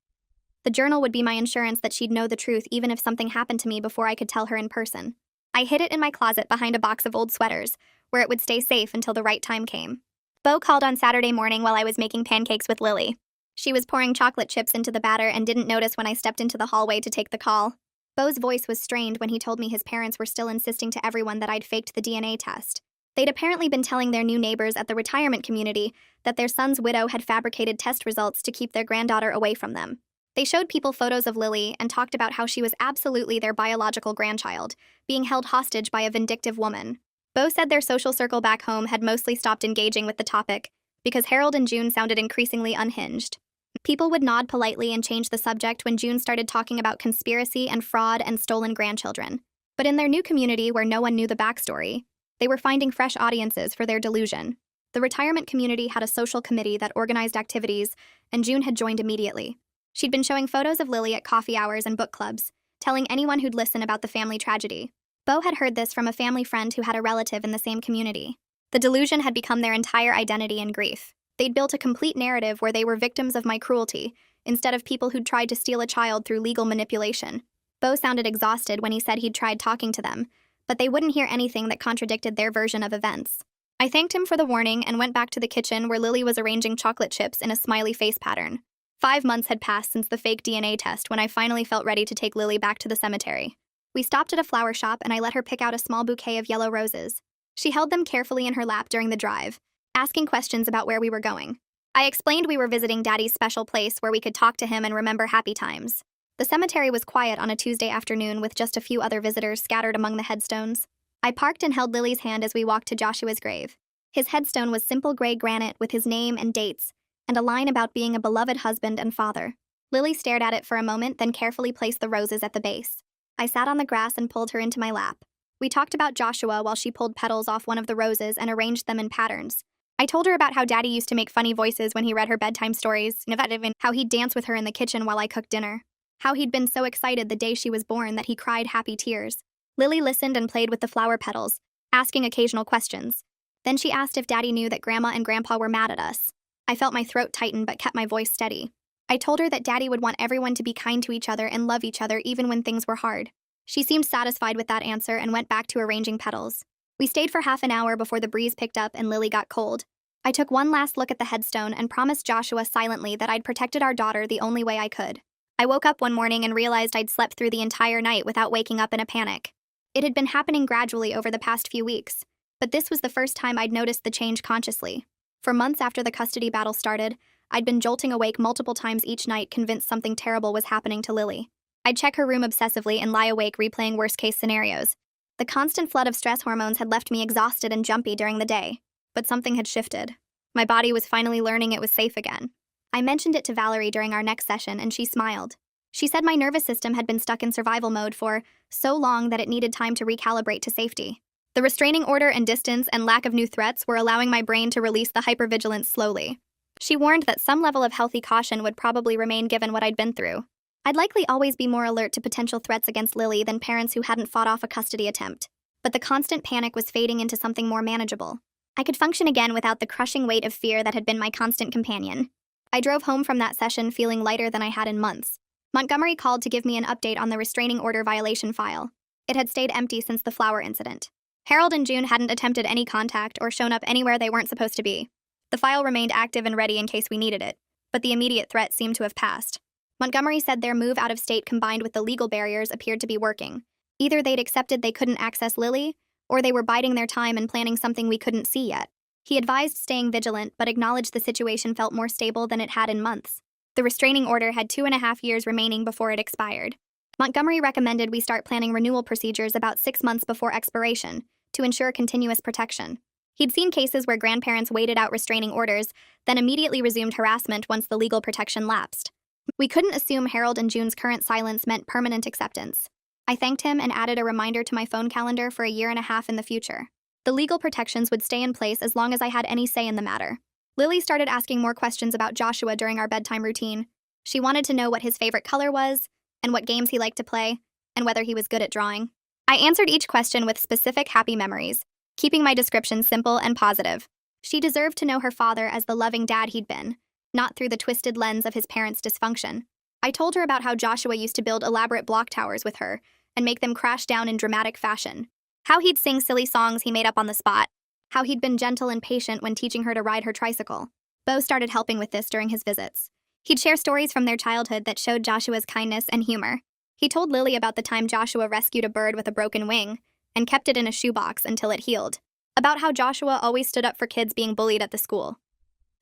The journal would be my insurance that she'd know the truth even if something happened to me before I could tell her in person. I hid it in my closet behind a box of old sweaters, where it would stay safe until the right time came. Beau called on Saturday morning while I was making pancakes with Lily. She was pouring chocolate chips into the batter and didn't notice when I stepped into the hallway to take the call. Beau's voice was strained when he told me his parents were still insisting to everyone that I'd faked the DNA test. They'd apparently been telling their new neighbors at the retirement community that their son's widow had fabricated test results to keep their granddaughter away from them. They showed people photos of Lily and talked about how she was absolutely their biological grandchild, being held hostage by a vindictive woman. Beau said their social circle back home had mostly stopped engaging with the topic because Harold and June sounded increasingly unhinged. People would nod politely and change the subject when June started talking about conspiracy and fraud and stolen grandchildren. But in their new community where no one knew the backstory, they were finding fresh audiences for their delusion. The retirement community had a social committee that organized activities, and June had joined immediately. She'd been showing photos of Lily at coffee hours and book clubs, telling anyone who'd listen about the family tragedy. Beau had heard this from a family friend who had a relative in the same community. The delusion had become their entire identity and grief. They'd built a complete narrative where they were victims of my cruelty, instead of people who'd tried to steal a child through legal manipulation. Beau sounded exhausted when he said he'd tried talking to them, but they wouldn't hear anything that contradicted their version of events. I thanked him for the warning and went back to the kitchen where Lily was arranging chocolate chips in a smiley face pattern. 5 months had passed since the fake DNA test when I finally felt ready to take Lily back to the cemetery. We stopped at a flower shop and I let her pick out a small bouquet of yellow roses. She held them carefully in her lap during the drive, asking questions about where we were going. I explained we were visiting Daddy's special place where we could talk to him and remember happy times. The cemetery was quiet on a Tuesday afternoon with just a few other visitors scattered among the headstones. I parked and held Lily's hand as we walked to Joshua's grave. His headstone was simple gray granite with his name and dates, and a line about being a beloved husband and father. Lily stared at it for a moment, then carefully placed the roses at the base. I sat on the grass and pulled her into my lap. We talked about Joshua while she pulled petals off one of the roses and arranged them in patterns. I told her about how Daddy used to make funny voices when he read her bedtime stories, and how he'd dance with her in the kitchen while I cooked dinner. How he'd been so excited the day she was born that he cried happy tears. Lily listened and played with the flower petals, asking occasional questions. Then she asked if Daddy knew that Grandma and Grandpa were mad at us. I felt my throat tighten but kept my voice steady. I told her that Daddy would want everyone to be kind to each other and love each other even when things were hard. She seemed satisfied with that answer and went back to arranging petals. We stayed for half an hour before the breeze picked up and Lily got cold. I took one last look at the headstone and promised Joshua silently that I'd protected our daughter the only way I could. I woke up one morning and realized I'd slept through the entire night without waking up in a panic. It had been happening gradually over the past few weeks, but this was the first time I'd noticed the change consciously. For months after the custody battle started, I'd been jolting awake multiple times each night, convinced something terrible was happening to Lily. I'd check her room obsessively and lie awake replaying worst-case scenarios. The constant flood of stress hormones had left me exhausted and jumpy during the day, but something had shifted. My body was finally learning it was safe again. I mentioned it to Valerie during our next session and she smiled. She said my nervous system had been stuck in survival mode for so long that it needed time to recalibrate to safety. The restraining order and distance and lack of new threats were allowing my brain to release the hypervigilance slowly. She warned that some level of healthy caution would probably remain given what I'd been through. I'd likely always be more alert to potential threats against Lily than parents who hadn't fought off a custody attempt. But the constant panic was fading into something more manageable. I could function again without the crushing weight of fear that had been my constant companion. I drove home from that session feeling lighter than I had in months. Montgomery called to give me an update on the restraining order violation file. It had stayed empty since the flower incident. Harold and June hadn't attempted any contact or shown up anywhere they weren't supposed to be. The file remained active and ready in case we needed it, but the immediate threat seemed to have passed. Montgomery said their move out of state combined with the legal barriers appeared to be working. Either they'd accepted they couldn't access Lily, or they were biding their time and planning something we couldn't see yet. He advised staying vigilant, but acknowledged the situation felt more stable than it had in months. The restraining order had 2.5 years remaining before it expired. Montgomery recommended we start planning renewal procedures about 6 months before expiration to ensure continuous protection. He'd seen cases where grandparents waited out restraining orders, then immediately resumed harassment once the legal protection lapsed. We couldn't assume Harold and June's current silence meant permanent acceptance. I thanked him and added a reminder to my phone calendar for a year and a half in the future. The legal protections would stay in place as long as I had any say in the matter. Lily started asking more questions about Joshua during our bedtime routine. She wanted to know what his favorite color was, and what games he liked to play, and whether he was good at drawing. I answered each question with specific happy memories, keeping my description simple and positive. She deserved to know her father as the loving dad he'd been, not through the twisted lens of his parents' dysfunction. I told her about how Joshua used to build elaborate block towers with her and make them crash down in dramatic fashion. How he'd sing silly songs he made up on the spot. How he'd been gentle and patient when teaching her to ride her tricycle. Bo started helping with this during his visits. He'd share stories from their childhood that showed Joshua's kindness and humor. He told Lily about the time Joshua rescued a bird with a broken wing and kept it in a shoebox until it healed. About how Joshua always stood up for kids being bullied at the school.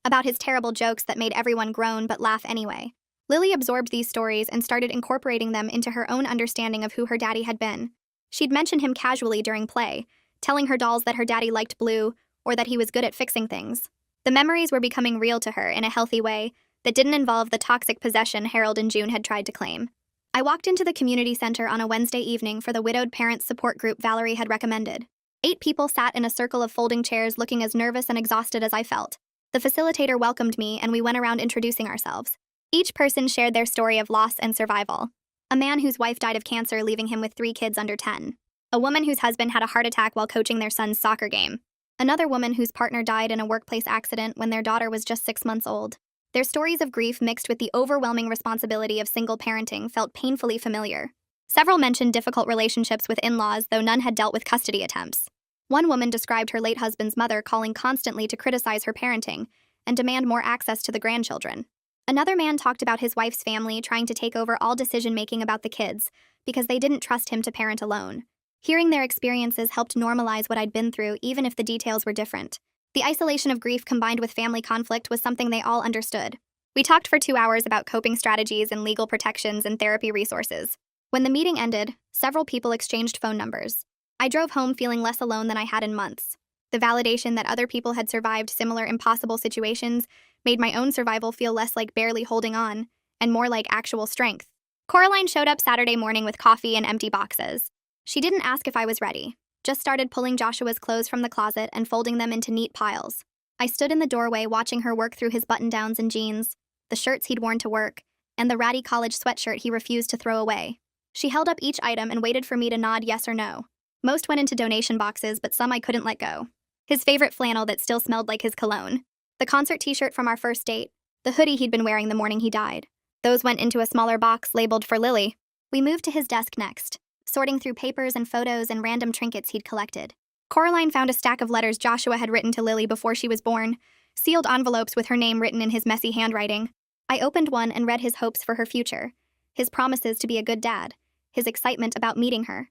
About his terrible jokes that made everyone groan but laugh anyway. Lily absorbed these stories and started incorporating them into her own understanding of who her daddy had been. She'd mention him casually during play, telling her dolls that her daddy liked blue or that he was good at fixing things. The memories were becoming real to her in a healthy way that didn't involve the toxic possession Harold and June had tried to claim. I walked into the community center on a Wednesday evening for the widowed parents support group Valerie had recommended. 8 people sat in a circle of folding chairs looking as nervous and exhausted as I felt. The facilitator welcomed me and we went around introducing ourselves. Each person shared their story of loss and survival. A man whose wife died of cancer, leaving him with 3 kids under 10. A woman whose husband had a heart attack while coaching their son's soccer game. Another woman whose partner died in a workplace accident when their daughter was just 6 months old. Their stories of grief mixed with the overwhelming responsibility of single parenting felt painfully familiar. Several mentioned difficult relationships with in-laws, though none had dealt with custody attempts. One woman described her late husband's mother calling constantly to criticize her parenting and demand more access to the grandchildren. Another man talked about his wife's family trying to take over all decision-making about the kids because they didn't trust him to parent alone. Hearing their experiences helped normalize what I'd been through, even if the details were different. The isolation of grief combined with family conflict was something they all understood. We talked for 2 hours about coping strategies and legal protections and therapy resources. When the meeting ended, several people exchanged phone numbers. I drove home feeling less alone than I had in months. The validation that other people had survived similar impossible situations made my own survival feel less like barely holding on and more like actual strength. Coraline showed up Saturday morning with coffee and empty boxes. She didn't ask if I was ready, just started pulling Joshua's clothes from the closet and folding them into neat piles. I stood in the doorway watching her work through his button-downs and jeans, the shirts he'd worn to work, and the ratty college sweatshirt he refused to throw away. She held up each item and waited for me to nod yes or no. Most went into donation boxes, but some I couldn't let go. His favorite flannel that still smelled like his cologne. The concert t-shirt from our first date. The hoodie he'd been wearing the morning he died. Those went into a smaller box labeled for Lily. We moved to his desk next, sorting through papers and photos and random trinkets he'd collected. Coraline found a stack of letters Joshua had written to Lily before she was born, sealed envelopes with her name written in his messy handwriting. I opened one and read his hopes for her future, his promises to be a good dad, his excitement about meeting her.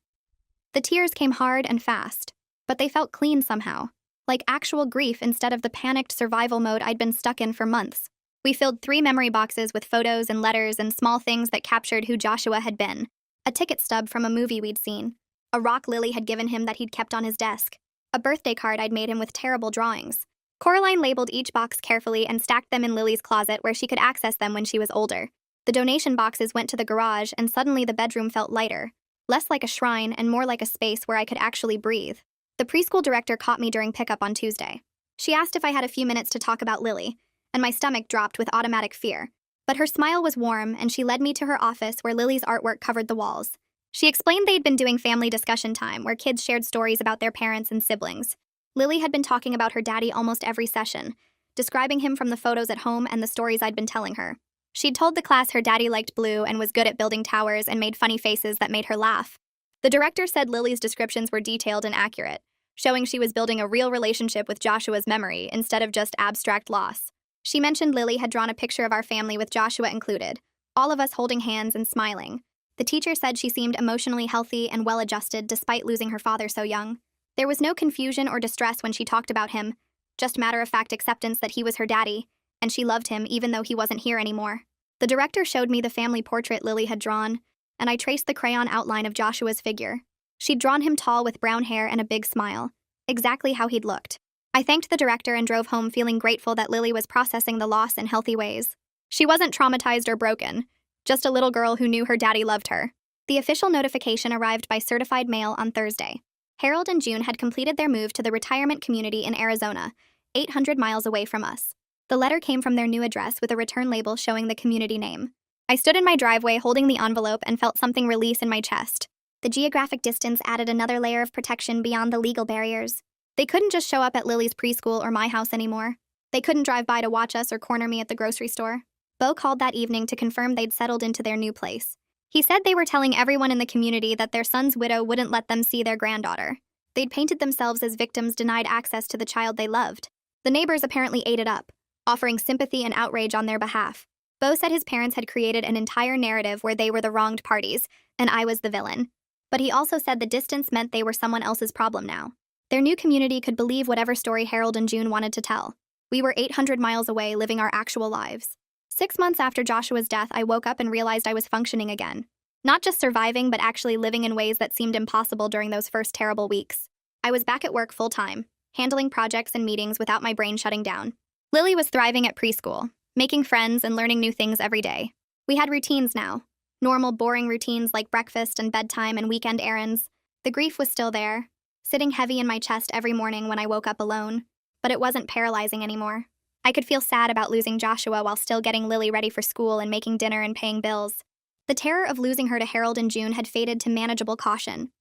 The tears came hard and fast, but they felt clean somehow, like actual grief instead of the panicked survival mode I'd been stuck in for months. We filled 3 memory boxes with photos and letters and small things that captured who Joshua had been. A ticket stub from a movie we'd seen. A rock Lily had given him that he'd kept on his desk. A birthday card I'd made him with terrible drawings. Coraline labeled each box carefully and stacked them in Lily's closet where she could access them when she was older. The donation boxes went to the garage and suddenly the bedroom felt lighter. Less like a shrine and more like a space where I could actually breathe. The preschool director caught me during pickup on Tuesday. She asked if I had a few minutes to talk about Lily, and my stomach dropped with automatic fear. But her smile was warm, and she led me to her office where Lily's artwork covered the walls. She explained they'd been doing family discussion time, where kids shared stories about their parents and siblings. Lily had been talking about her daddy almost every session, describing him from the photos at home and the stories I'd been telling her. She'd told the class her daddy liked blue and was good at building towers and made funny faces that made her laugh. The director said Lily's descriptions were detailed and accurate, showing she was building a real relationship with Joshua's memory instead of just abstract loss. She mentioned Lily had drawn a picture of our family with Joshua included, all of us holding hands and smiling. The teacher said she seemed emotionally healthy and well-adjusted despite losing her father so young. There was no confusion or distress when she talked about him, just matter-of-fact acceptance that he was her daddy, and she loved him even though he wasn't here anymore. The director showed me the family portrait Lily had drawn, and I traced the crayon outline of Joshua's figure. She'd drawn him tall with brown hair and a big smile, exactly how he'd looked. I thanked the director and drove home feeling grateful that Lily was processing the loss in healthy ways. She wasn't traumatized or broken, just a little girl who knew her daddy loved her. The official notification arrived by certified mail on Thursday. Harold and June had completed their move to the retirement community in Arizona, 800 miles away from us. The letter came from their new address with a return label showing the community name. I stood in my driveway holding the envelope and felt something release in my chest. The geographic distance added another layer of protection beyond the legal barriers. They couldn't just show up at Lily's preschool or my house anymore. They couldn't drive by to watch us or corner me at the grocery store. Bo called that evening to confirm they'd settled into their new place. He said they were telling everyone in the community that their son's widow wouldn't let them see their granddaughter. They'd painted themselves as victims denied access to the child they loved. The neighbors apparently ate it up, offering sympathy and outrage on their behalf. Bo said his parents had created an entire narrative where they were the wronged parties, and I was the villain. But he also said the distance meant they were someone else's problem now. Their new community could believe whatever story Harold and June wanted to tell. We were 800 miles away living our actual lives. 6 months after Joshua's death, I woke up and realized I was functioning again. Not just surviving, but actually living in ways that seemed impossible during those first terrible weeks. I was back at work full-time, handling projects and meetings without my brain shutting down. Lily was thriving at preschool, making friends and learning new things every day. We had routines now. Normal, boring routines like breakfast and bedtime and weekend errands. The grief was still there, sitting heavy in my chest every morning when I woke up alone. But it wasn't paralyzing anymore. I could feel sad about losing Joshua while still getting Lily ready for school and making dinner and paying bills. The terror of losing her to Harold and June had faded to manageable caution.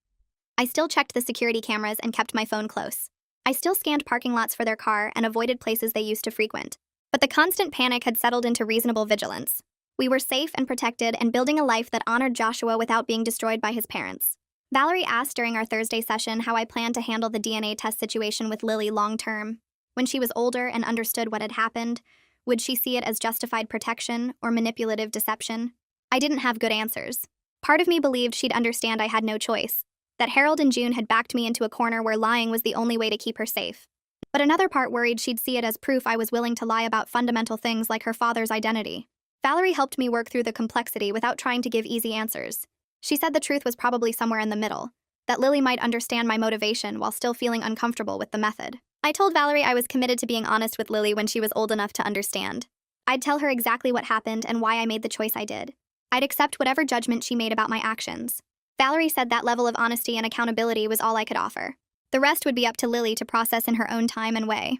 I still checked the security cameras and kept my phone close. I still scanned parking lots for their car and avoided places they used to frequent. But the constant panic had settled into reasonable vigilance. We were safe and protected and building a life that honored Joshua without being destroyed by his parents. Valerie asked during our Thursday session how I planned to handle the DNA test situation with Lily long-term. When she was older and understood what had happened, would she see it as justified protection or manipulative deception? I didn't have good answers. Part of me believed she'd understand I had no choice, that Harold and June had backed me into a corner where lying was the only way to keep her safe. But another part worried she'd see it as proof I was willing to lie about fundamental things like her father's identity. Valerie helped me work through the complexity without trying to give easy answers. She said the truth was probably somewhere in the middle, that Lily might understand my motivation while still feeling uncomfortable with the method. I told Valerie I was committed to being honest with Lily when she was old enough to understand. I'd tell her exactly what happened and why I made the choice I did. I'd accept whatever judgment she made about my actions. Valerie said that level of honesty and accountability was all I could offer. The rest would be up to Lily to process in her own time and way.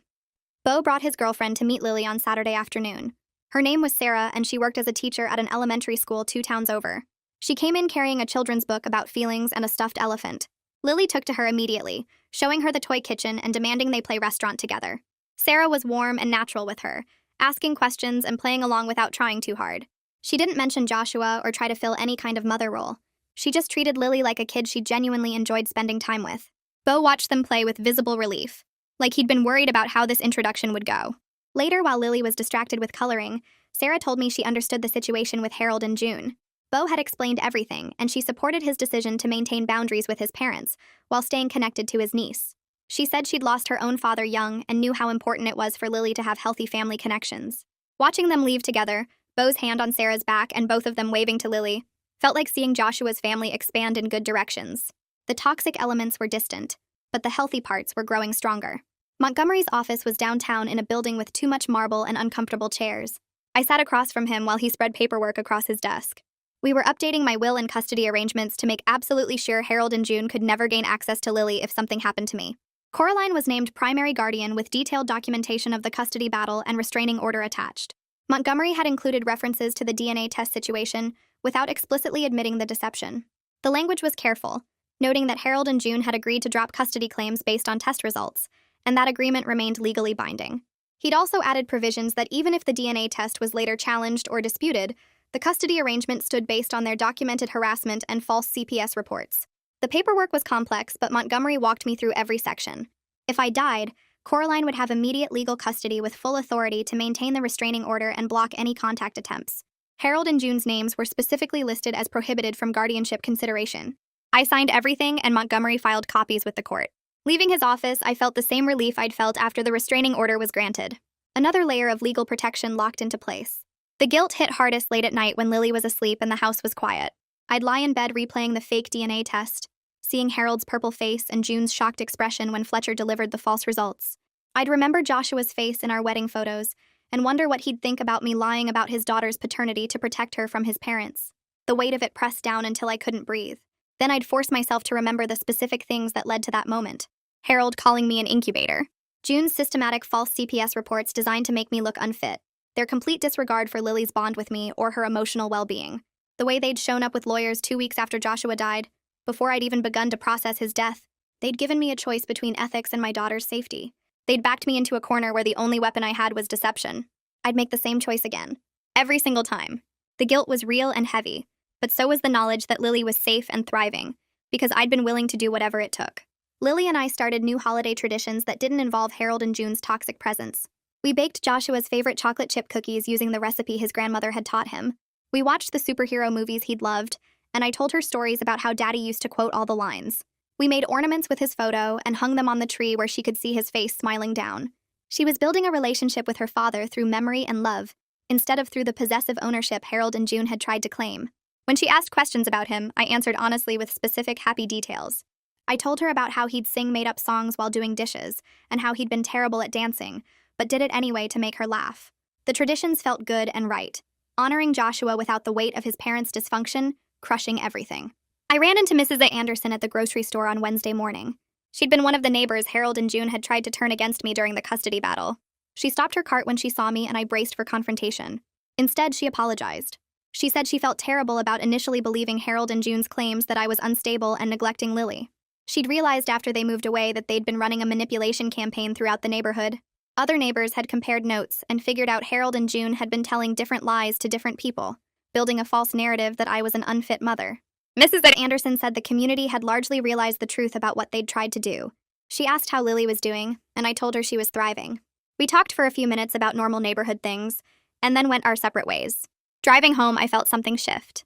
Bo brought his girlfriend to meet Lily on Saturday afternoon. Her name was Sarah, and she worked as a teacher at an elementary school 2 towns over. She came in carrying a children's book about feelings and a stuffed elephant. Lily took to her immediately, showing her the toy kitchen and demanding they play restaurant together. Sarah was warm and natural with her, asking questions and playing along without trying too hard. She didn't mention Joshua or try to fill any kind of mother role. She just treated Lily like a kid she genuinely enjoyed spending time with. Bo watched them play with visible relief, like he'd been worried about how this introduction would go. Later, while Lily was distracted with coloring, Sarah told me she understood the situation with Harold and June. Bo had explained everything, and she supported his decision to maintain boundaries with his parents, while staying connected to his niece. She said she'd lost her own father young and knew how important it was for Lily to have healthy family connections. Watching them leave together, Bo's hand on Sarah's back and both of them waving to Lily, felt like seeing Joshua's family expand in good directions. The toxic elements were distant, but the healthy parts were growing stronger. Montgomery's office was downtown in a building with too much marble and uncomfortable chairs. I sat across from him while he spread paperwork across his desk. We were updating my will and custody arrangements to make absolutely sure Harold and June could never gain access to Lily if something happened to me. Coraline was named primary guardian with detailed documentation of the custody battle and restraining order attached. Montgomery had included references to the DNA test situation without explicitly admitting the deception. The language was careful, noting that Harold and June had agreed to drop custody claims based on test results, and that agreement remained legally binding. He'd also added provisions that even if the DNA test was later challenged or disputed, the custody arrangement stood based on their documented harassment and false CPS reports. The paperwork was complex, but Montgomery walked me through every section. If I died, Coraline would have immediate legal custody with full authority to maintain the restraining order and block any contact attempts. Harold and June's names were specifically listed as prohibited from guardianship consideration. I signed everything, and Montgomery filed copies with the court. Leaving his office, I felt the same relief I'd felt after the restraining order was granted. Another layer of legal protection locked into place. The guilt hit hardest late at night when Lily was asleep and the house was quiet. I'd lie in bed replaying the fake DNA test, seeing Harold's purple face and June's shocked expression when Fletcher delivered the false results. I'd remember Joshua's face in our wedding photos and wonder what he'd think about me lying about his daughter's paternity to protect her from his parents. The weight of it pressed down until I couldn't breathe. Then I'd force myself to remember the specific things that led to that moment. Harold calling me an incubator. June's systematic false CPS reports designed to make me look unfit. Their complete disregard for Lily's bond with me or her emotional well-being. The way they'd shown up with lawyers 2 weeks after Joshua died, before I'd even begun to process his death. They'd given me a choice between ethics and my daughter's safety. They'd backed me into a corner where the only weapon I had was deception. I'd make the same choice again. Every single time. The guilt was real and heavy, but so was the knowledge that Lily was safe and thriving, because I'd been willing to do whatever it took. Lily and I started new holiday traditions that didn't involve Harold and June's toxic presence. We baked Joshua's favorite chocolate chip cookies using the recipe his grandmother had taught him. We watched the superhero movies he'd loved, and I told her stories about how Daddy used to quote all the lines. We made ornaments with his photo and hung them on the tree where she could see his face smiling down. She was building a relationship with her father through memory and love, instead of through the possessive ownership Harold and June had tried to claim. When she asked questions about him, I answered honestly with specific, happy details. I told her about how he'd sing made-up songs while doing dishes, and how he'd been terrible at dancing, but did it anyway to make her laugh. The traditions felt good and right, honoring Joshua without the weight of his parents' dysfunction, crushing everything. I ran into Mrs. A. Anderson at the grocery store on Wednesday morning. She'd been one of the neighbors Harold and June had tried to turn against me during the custody battle. She stopped her cart when she saw me and I braced for confrontation. Instead, she apologized. She said she felt terrible about initially believing Harold and June's claims that I was unstable and neglecting Lily. She'd realized after they moved away that they'd been running a manipulation campaign throughout the neighborhood. Other neighbors had compared notes and figured out Harold and June had been telling different lies to different people, building a false narrative that I was an unfit mother. Mrs. Anderson said the community had largely realized the truth about what they'd tried to do. She asked how Lily was doing, and I told her she was thriving. We talked for a few minutes about normal neighborhood things, and then went our separate ways. Driving home, I felt something shift.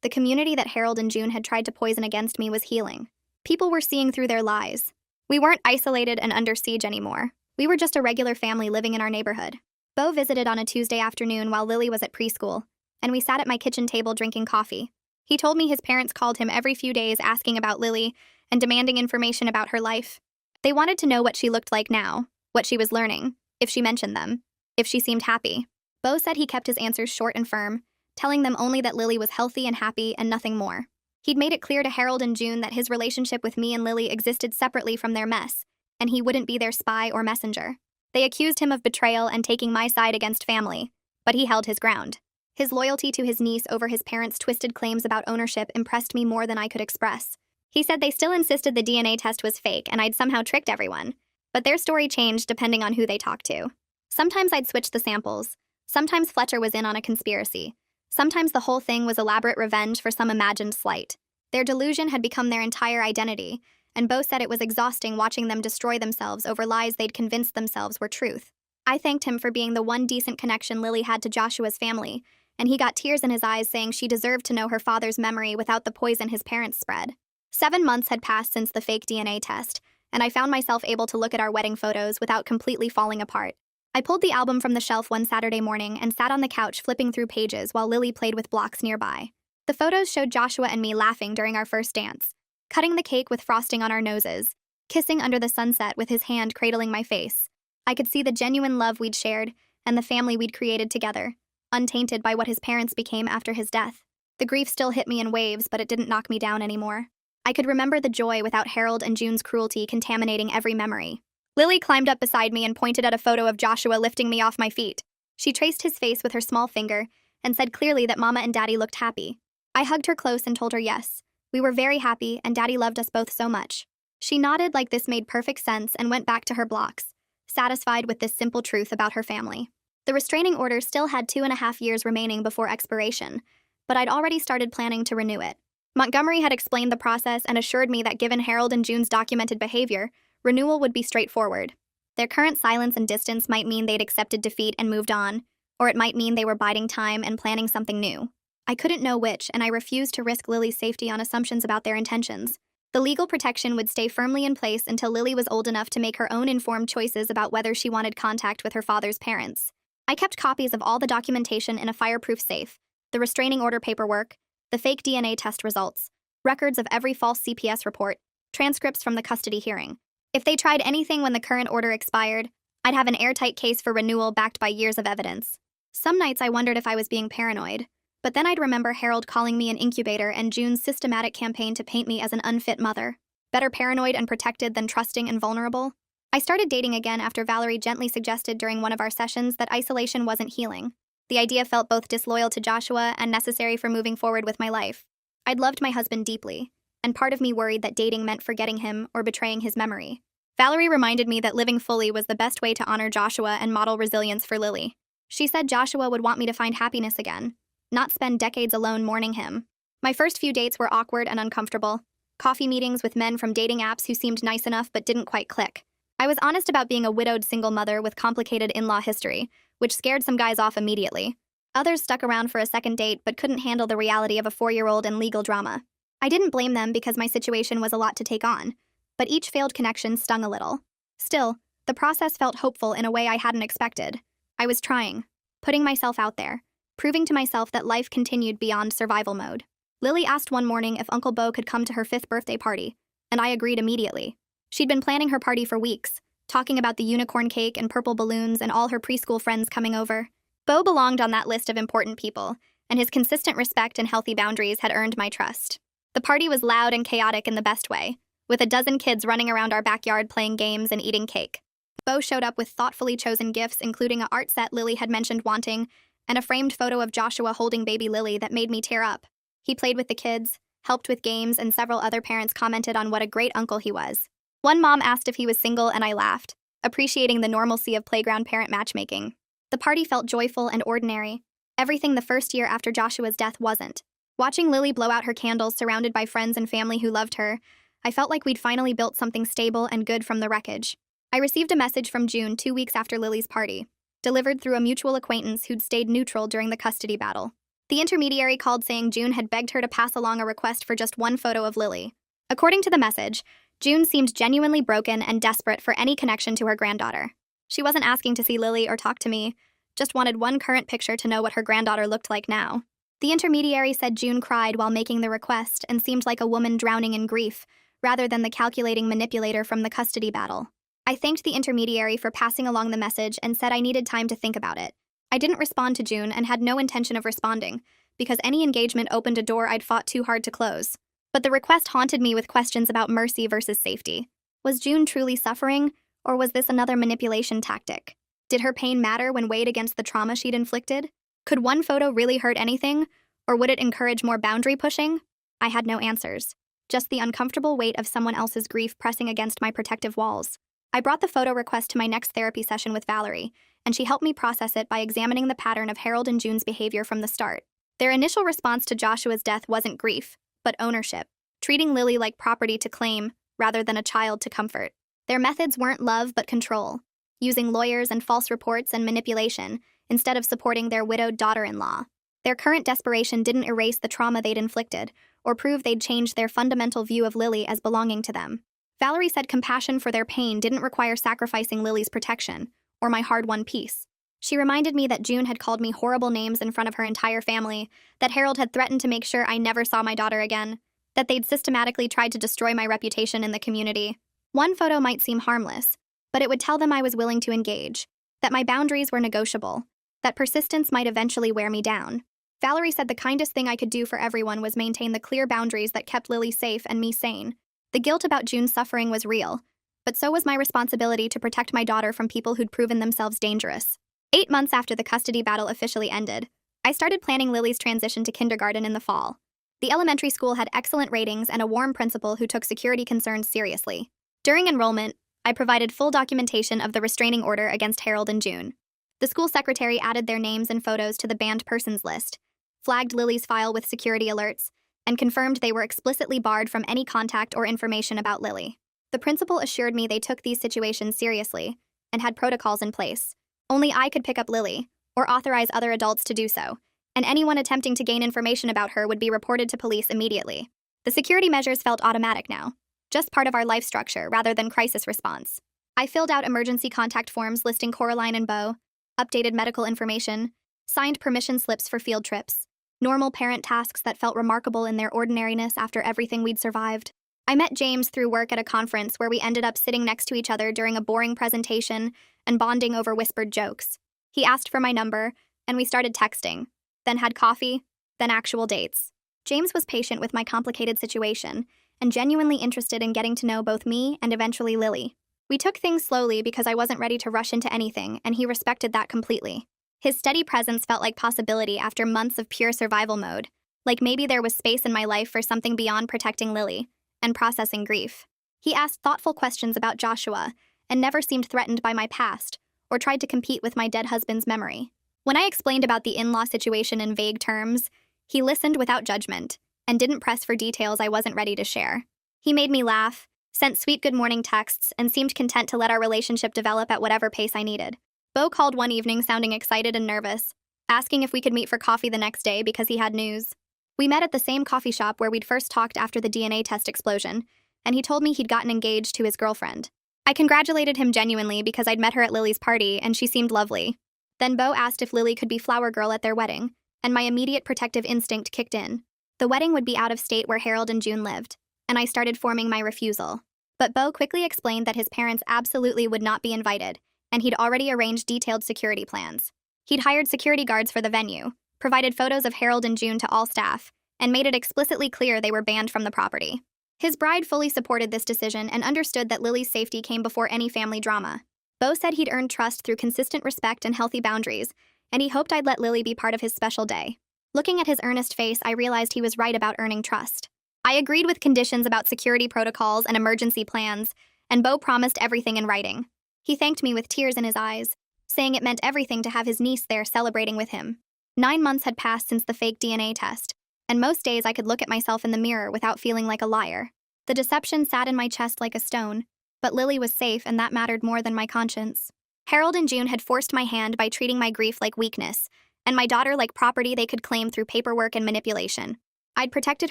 The community that Harold and June had tried to poison against me was healing. People were seeing through their lies. We weren't isolated and under siege anymore. We were just a regular family living in our neighborhood. Beau visited on a Tuesday afternoon while Lily was at preschool, and we sat at my kitchen table drinking coffee. He told me his parents called him every few days asking about Lily and demanding information about her life. They wanted to know what she looked like now, what she was learning, if she mentioned them, if she seemed happy. Beau said he kept his answers short and firm, telling them only that Lily was healthy and happy and nothing more. He'd made it clear to Harold and June that his relationship with me and Lily existed separately from their mess, and he wouldn't be their spy or messenger. They accused him of betrayal and taking my side against family, but he held his ground. His loyalty to his niece over his parents' twisted claims about ownership impressed me more than I could express. He said they still insisted the DNA test was fake and I'd somehow tricked everyone, but their story changed depending on who they talked to. Sometimes I'd switch the samples. Sometimes Fletcher was in on a conspiracy. Sometimes the whole thing was elaborate revenge for some imagined slight. Their delusion had become their entire identity, and Beau said it was exhausting watching them destroy themselves over lies they'd convinced themselves were truth. I thanked him for being the one decent connection Lily had to Joshua's family, and he got tears in his eyes saying she deserved to know her father's memory without the poison his parents spread. 7 months had passed since the fake DNA test, and I found myself able to look at our wedding photos without completely falling apart. I pulled the album from the shelf one Saturday morning and sat on the couch flipping through pages while Lily played with blocks nearby. The photos showed Joshua and me laughing during our first dance, cutting the cake with frosting on our noses, kissing under the sunset with his hand cradling my face. I could see the genuine love we'd shared and the family we'd created together, untainted by what his parents became after his death. The grief still hit me in waves, but it didn't knock me down anymore. I could remember the joy without Harold and June's cruelty contaminating every memory. Lily climbed up beside me and pointed at a photo of Joshua lifting me off my feet. She traced his face with her small finger and said clearly that Mama and Daddy looked happy. I hugged her close and told her yes. We were very happy and Daddy loved us both so much. She nodded like this made perfect sense and went back to her blocks, satisfied with this simple truth about her family. The restraining order still had 2.5 years remaining before expiration, but I'd already started planning to renew it. Montgomery had explained the process and assured me that given Harold and June's documented behavior, renewal would be straightforward. Their current silence and distance might mean they'd accepted defeat and moved on, or it might mean they were biding time and planning something new. I couldn't know which, and I refused to risk Lily's safety on assumptions about their intentions. The legal protection would stay firmly in place until Lily was old enough to make her own informed choices about whether she wanted contact with her father's parents. I kept copies of all the documentation in a fireproof safe, the restraining order paperwork, the fake DNA test results, records of every false CPS report, transcripts from the custody hearing. If they tried anything when the current order expired, I'd have an airtight case for renewal backed by years of evidence. Some nights I wondered if I was being paranoid, but then I'd remember Harold calling me an incubator and June's systematic campaign to paint me as an unfit mother. Better paranoid and protected than trusting and vulnerable. I started dating again after Valerie gently suggested during one of our sessions that isolation wasn't healing. The idea felt both disloyal to Joshua and necessary for moving forward with my life. I'd loved my husband deeply, and part of me worried that dating meant forgetting him or betraying his memory. Valerie reminded me that living fully was the best way to honor Joshua and model resilience for Lily. She said Joshua would want me to find happiness again, not spend decades alone mourning him. My first few dates were awkward and uncomfortable. Coffee meetings with men from dating apps who seemed nice enough but didn't quite click. I was honest about being a widowed single mother with complicated in-law history, which scared some guys off immediately. Others stuck around for a second date but couldn't handle the reality of a 4-year-old and legal drama. I didn't blame them because my situation was a lot to take on, but each failed connection stung a little. Still, the process felt hopeful in a way I hadn't expected. I was trying, putting myself out there, proving to myself that life continued beyond survival mode. Lily asked one morning if Uncle Bo could come to her 5th birthday party, and I agreed immediately. She'd been planning her party for weeks, talking about the unicorn cake and purple balloons and all her preschool friends coming over. Bo belonged on that list of important people, and his consistent respect and healthy boundaries had earned my trust. The party was loud and chaotic in the best way, with a dozen kids running around our backyard playing games and eating cake. Bo showed up with thoughtfully chosen gifts, including an art set Lily had mentioned wanting, and a framed photo of Joshua holding baby Lily that made me tear up. He played with the kids, helped with games, and several other parents commented on what a great uncle he was. One mom asked if he was single, and I laughed, appreciating the normalcy of playground parent matchmaking. The party felt joyful and ordinary, everything the first year after Joshua's death wasn't. Watching Lily blow out her candles surrounded by friends and family who loved her, I felt like we'd finally built something stable and good from the wreckage. I received a message from June 2 weeks after Lily's party, delivered through a mutual acquaintance who'd stayed neutral during the custody battle. The intermediary called saying June had begged her to pass along a request for just one photo of Lily. According to the message, June seemed genuinely broken and desperate for any connection to her granddaughter. She wasn't asking to see Lily or talk to me, just wanted one current picture to know what her granddaughter looked like now. The intermediary said June cried while making the request and seemed like a woman drowning in grief, rather than the calculating manipulator from the custody battle. I thanked the intermediary for passing along the message and said I needed time to think about it. I didn't respond to June and had no intention of responding, because any engagement opened a door I'd fought too hard to close. But the request haunted me with questions about mercy versus safety. Was June truly suffering, or was this another manipulation tactic? Did her pain matter when weighed against the trauma she'd inflicted? Could one photo really hurt anything, or would it encourage more boundary pushing? I had no answers, just the uncomfortable weight of someone else's grief pressing against my protective walls. I brought the photo request to my next therapy session with Valerie, and she helped me process it by examining the pattern of Harold and June's behavior from the start. Their initial response to Joshua's death wasn't grief, but ownership, treating Lily like property to claim rather than a child to comfort. Their methods weren't love but control, using lawyers and false reports and manipulation instead of supporting their widowed daughter-in-law. Their current desperation didn't erase the trauma they'd inflicted or prove they'd changed their fundamental view of Lily as belonging to them. Valerie said compassion for their pain didn't require sacrificing Lily's protection or my hard-won peace. She reminded me that June had called me horrible names in front of her entire family, that Harold had threatened to make sure I never saw my daughter again, that they'd systematically tried to destroy my reputation in the community. One photo might seem harmless, but it would tell them I was willing to engage, that my boundaries were negotiable, that persistence might eventually wear me down. Valerie said the kindest thing I could do for everyone was maintain the clear boundaries that kept Lily safe and me sane. The guilt about June's suffering was real, but so was my responsibility to protect my daughter from people who'd proven themselves dangerous. 8 months after the custody battle officially ended, I started planning Lily's transition to kindergarten in the fall. The elementary school had excellent ratings and a warm principal who took security concerns seriously. During enrollment, I provided full documentation of the restraining order against Harold and June. The school secretary added their names and photos to the banned persons list, flagged Lily's file with security alerts, and confirmed they were explicitly barred from any contact or information about Lily. The principal assured me they took these situations seriously and had protocols in place. Only I could pick up Lily, or authorize other adults to do so, and anyone attempting to gain information about her would be reported to police immediately. The security measures felt automatic now, just part of our life structure rather than crisis response. I filled out emergency contact forms listing Coraline and Bo, updated medical information, signed permission slips for field trips, normal parent tasks that felt remarkable in their ordinariness after everything we'd survived. I met James through work at a conference where we ended up sitting next to each other during a boring presentation and bonding over whispered jokes. He asked for my number, and we started texting, then had coffee, then actual dates. James was patient with my complicated situation and genuinely interested in getting to know both me and eventually Lily. We took things slowly because I wasn't ready to rush into anything, and he respected that completely. His steady presence felt like possibility after months of pure survival mode, like maybe there was space in my life for something beyond protecting Lily and processing grief. He asked thoughtful questions about Joshua and never seemed threatened by my past or tried to compete with my dead husband's memory. When I explained about the in-law situation in vague terms, he listened without judgment and didn't press for details I wasn't ready to share. He made me laugh, sent sweet good morning texts, and seemed content to let our relationship develop at whatever pace I needed. Bo called one evening sounding excited and nervous, asking if we could meet for coffee the next day because he had news. We met at the same coffee shop where we'd first talked after the DNA test explosion, and he told me he'd gotten engaged to his girlfriend. I congratulated him genuinely because I'd met her at Lily's party and she seemed lovely. Then Bo asked if Lily could be flower girl at their wedding, and my immediate protective instinct kicked in. The wedding would be out of state where Harold and June lived, and I started forming my refusal. But Bo quickly explained that his parents absolutely would not be invited, and he'd already arranged detailed security plans. He'd hired security guards for the venue, provided photos of Harold and June to all staff, and made it explicitly clear they were banned from the property. His bride fully supported this decision and understood that Lily's safety came before any family drama. Bo said he'd earned trust through consistent respect and healthy boundaries, and he hoped I'd let Lily be part of his special day. Looking at his earnest face, I realized he was right about earning trust. I agreed with conditions about security protocols and emergency plans, and Bo promised everything in writing. He thanked me with tears in his eyes, saying it meant everything to have his niece there celebrating with him. 9 months had passed since the fake DNA test, and most days I could look at myself in the mirror without feeling like a liar. The deception sat in my chest like a stone, but Lily was safe and that mattered more than my conscience. Harold and June had forced my hand by treating my grief like weakness, and my daughter like property they could claim through paperwork and manipulation. I'd protected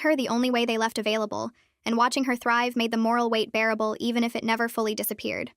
her the only way they left available, and watching her thrive made the moral weight bearable even if it never fully disappeared.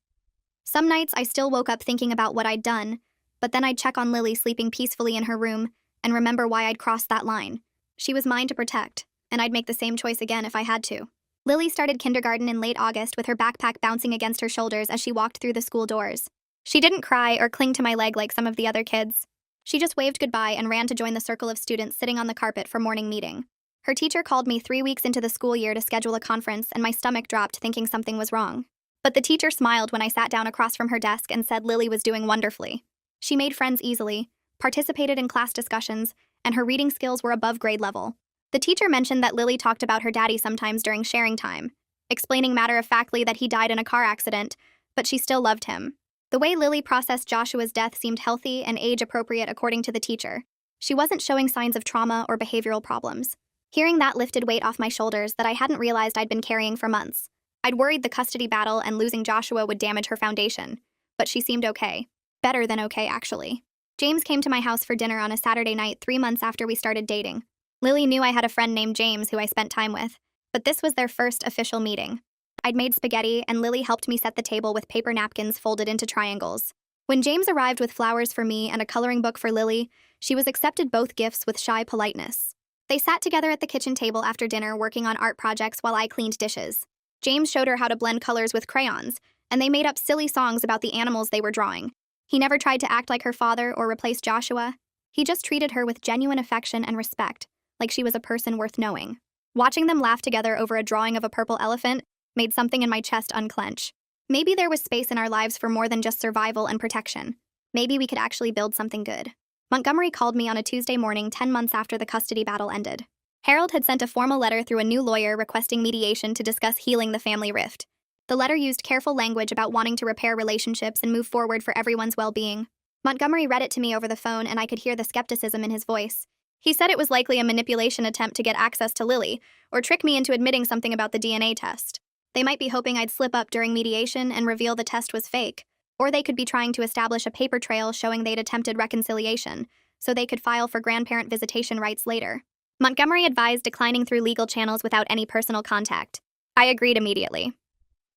Some nights I still woke up thinking about what I'd done, but then I'd check on Lily sleeping peacefully in her room and remember why I'd crossed that line. She was mine to protect, and I'd make the same choice again if I had to. Lily started kindergarten in late August with her backpack bouncing against her shoulders as she walked through the school doors. She didn't cry or cling to my leg like some of the other kids. She just waved goodbye and ran to join the circle of students sitting on the carpet for morning meeting. Her teacher called me 3 weeks into the school year to schedule a conference, and my stomach dropped thinking something was wrong. But the teacher smiled when I sat down across from her desk and said Lily was doing wonderfully. She made friends easily, participated in class discussions, and her reading skills were above grade level. The teacher mentioned that Lily talked about her daddy sometimes during sharing time, explaining matter-of-factly that he died in a car accident, but she still loved him. The way Lily processed Joshua's death seemed healthy and age-appropriate according to the teacher. She wasn't showing signs of trauma or behavioral problems. Hearing that lifted weight off my shoulders that I hadn't realized I'd been carrying for months. I'd worried the custody battle and losing Joshua would damage her foundation, but she seemed okay. Better than okay, actually. James came to my house for dinner on a Saturday night 3 months after we started dating. Lily knew I had a friend named James who I spent time with, but this was their first official meeting. I'd made spaghetti, and Lily helped me set the table with paper napkins folded into triangles. When James arrived with flowers for me and a coloring book for Lily, she was accepted both gifts with shy politeness. They sat together at the kitchen table after dinner working on art projects while I cleaned dishes. James showed her how to blend colors with crayons, and they made up silly songs about the animals they were drawing. He never tried to act like her father or replace Joshua. He just treated her with genuine affection and respect, like she was a person worth knowing. Watching them laugh together over a drawing of a purple elephant made something in my chest unclench. Maybe there was space in our lives for more than just survival and protection. Maybe we could actually build something good. Montgomery called me on a Tuesday morning 10 months after the custody battle ended. Harold had sent a formal letter through a new lawyer requesting mediation to discuss healing the family rift. The letter used careful language about wanting to repair relationships and move forward for everyone's well-being. Montgomery read it to me over the phone, and I could hear the skepticism in his voice. He said it was likely a manipulation attempt to get access to Lily, or trick me into admitting something about the DNA test. They might be hoping I'd slip up during mediation and reveal the test was fake, or they could be trying to establish a paper trail showing they'd attempted reconciliation, so they could file for grandparent visitation rights later. Montgomery advised declining through legal channels without any personal contact. I agreed immediately.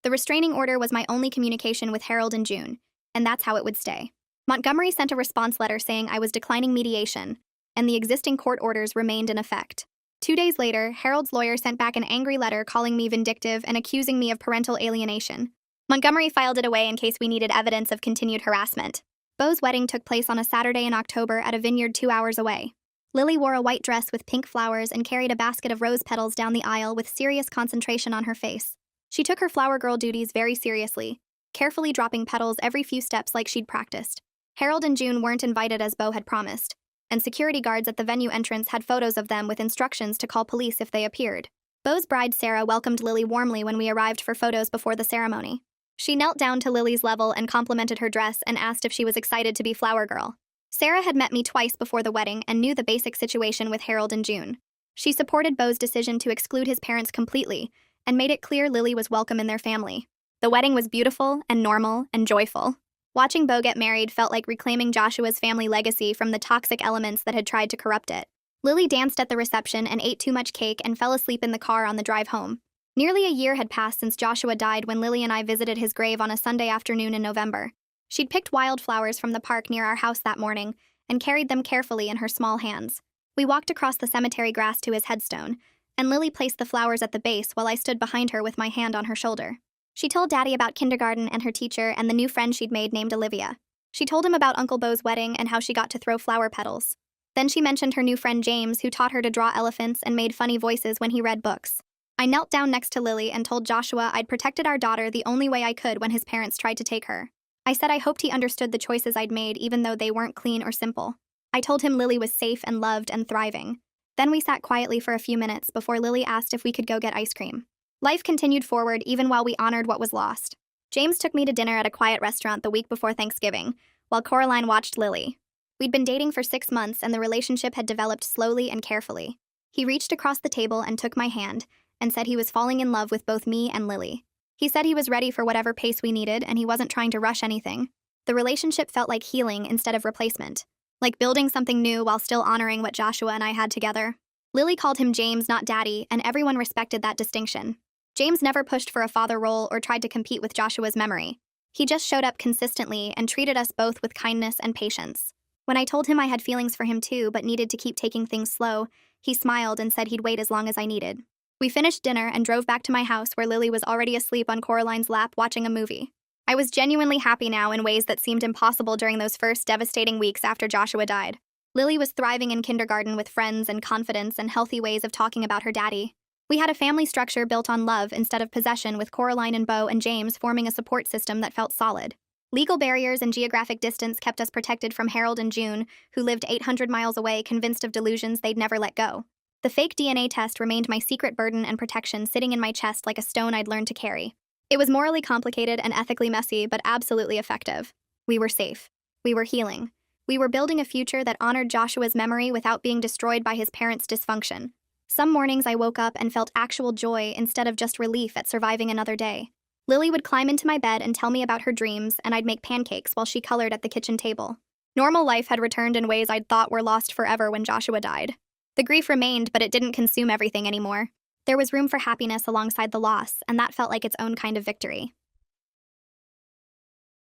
The restraining order was my only communication with Harold and June, and that's how it would stay. Montgomery sent a response letter saying I was declining mediation, and the existing court orders remained in effect. 2 days later, Harold's lawyer sent back an angry letter calling me vindictive and accusing me of parental alienation. Montgomery filed it away in case we needed evidence of continued harassment. Beau's wedding took place on a Saturday in October at a vineyard 2 hours away. Lily wore a white dress with pink flowers and carried a basket of rose petals down the aisle with serious concentration on her face. She took her flower girl duties very seriously, carefully dropping petals every few steps like she'd practiced. Harold and June weren't invited as Beau had promised, and security guards at the venue entrance had photos of them with instructions to call police if they appeared. Beau's bride Sarah welcomed Lily warmly when we arrived for photos before the ceremony. She knelt down to Lily's level and complimented her dress and asked if she was excited to be flower girl. Sarah had met me twice before the wedding and knew the basic situation with Harold and June. She supported Beau's decision to exclude his parents completely and made it clear Lily was welcome in their family. The wedding was beautiful and normal and joyful. Watching Beau get married felt like reclaiming Joshua's family legacy from the toxic elements that had tried to corrupt it. Lily danced at the reception and ate too much cake and fell asleep in the car on the drive home. Nearly a year had passed since Joshua died when Lily and I visited his grave on a Sunday afternoon in November. She'd picked wildflowers from the park near our house that morning and carried them carefully in her small hands. We walked across the cemetery grass to his headstone, and Lily placed the flowers at the base while I stood behind her with my hand on her shoulder. She told Daddy about kindergarten and her teacher and the new friend she'd made named Olivia. She told him about Uncle Beau's wedding and how she got to throw flower petals. Then she mentioned her new friend James, who taught her to draw elephants and made funny voices when he read books. I knelt down next to Lily and told Joshua I'd protected our daughter the only way I could when his parents tried to take her. I said I hoped he understood the choices I'd made even though they weren't clean or simple. I told him Lily was safe and loved and thriving. Then we sat quietly for a few minutes before Lily asked if we could go get ice cream. Life continued forward even while we honored what was lost. James took me to dinner at a quiet restaurant the week before Thanksgiving, while Coraline watched Lily. We'd been dating for 6 months and the relationship had developed slowly and carefully. He reached across the table and took my hand and said he was falling in love with both me and Lily. He said he was ready for whatever pace we needed and he wasn't trying to rush anything. The relationship felt like healing instead of replacement, like building something new while still honoring what Joshua and I had together. Lily called him James, not Daddy, and everyone respected that distinction. James never pushed for a father role or tried to compete with Joshua's memory. He just showed up consistently and treated us both with kindness and patience. When I told him I had feelings for him too but needed to keep taking things slow, he smiled and said he'd wait as long as I needed. We finished dinner and drove back to my house where Lily was already asleep on Coraline's lap watching a movie. I was genuinely happy now in ways that seemed impossible during those first devastating weeks after Joshua died. Lily was thriving in kindergarten with friends and confidence and healthy ways of talking about her daddy. We had a family structure built on love instead of possession, with Coraline and Beau and James forming a support system that felt solid. Legal barriers and geographic distance kept us protected from Harold and June, who lived 800 miles away, convinced of delusions they'd never let go. The fake DNA test remained my secret burden and protection, sitting in my chest like a stone I'd learned to carry. It was morally complicated and ethically messy, but absolutely effective. We were safe. We were healing. We were building a future that honored Joshua's memory without being destroyed by his parents' dysfunction. Some mornings I woke up and felt actual joy instead of just relief at surviving another day. Lily would climb into my bed and tell me about her dreams, and I'd make pancakes while she colored at the kitchen table. Normal life had returned in ways I'd thought were lost forever when Joshua died. The grief remained, but it didn't consume everything anymore. There was room for happiness alongside the loss, and that felt like its own kind of victory.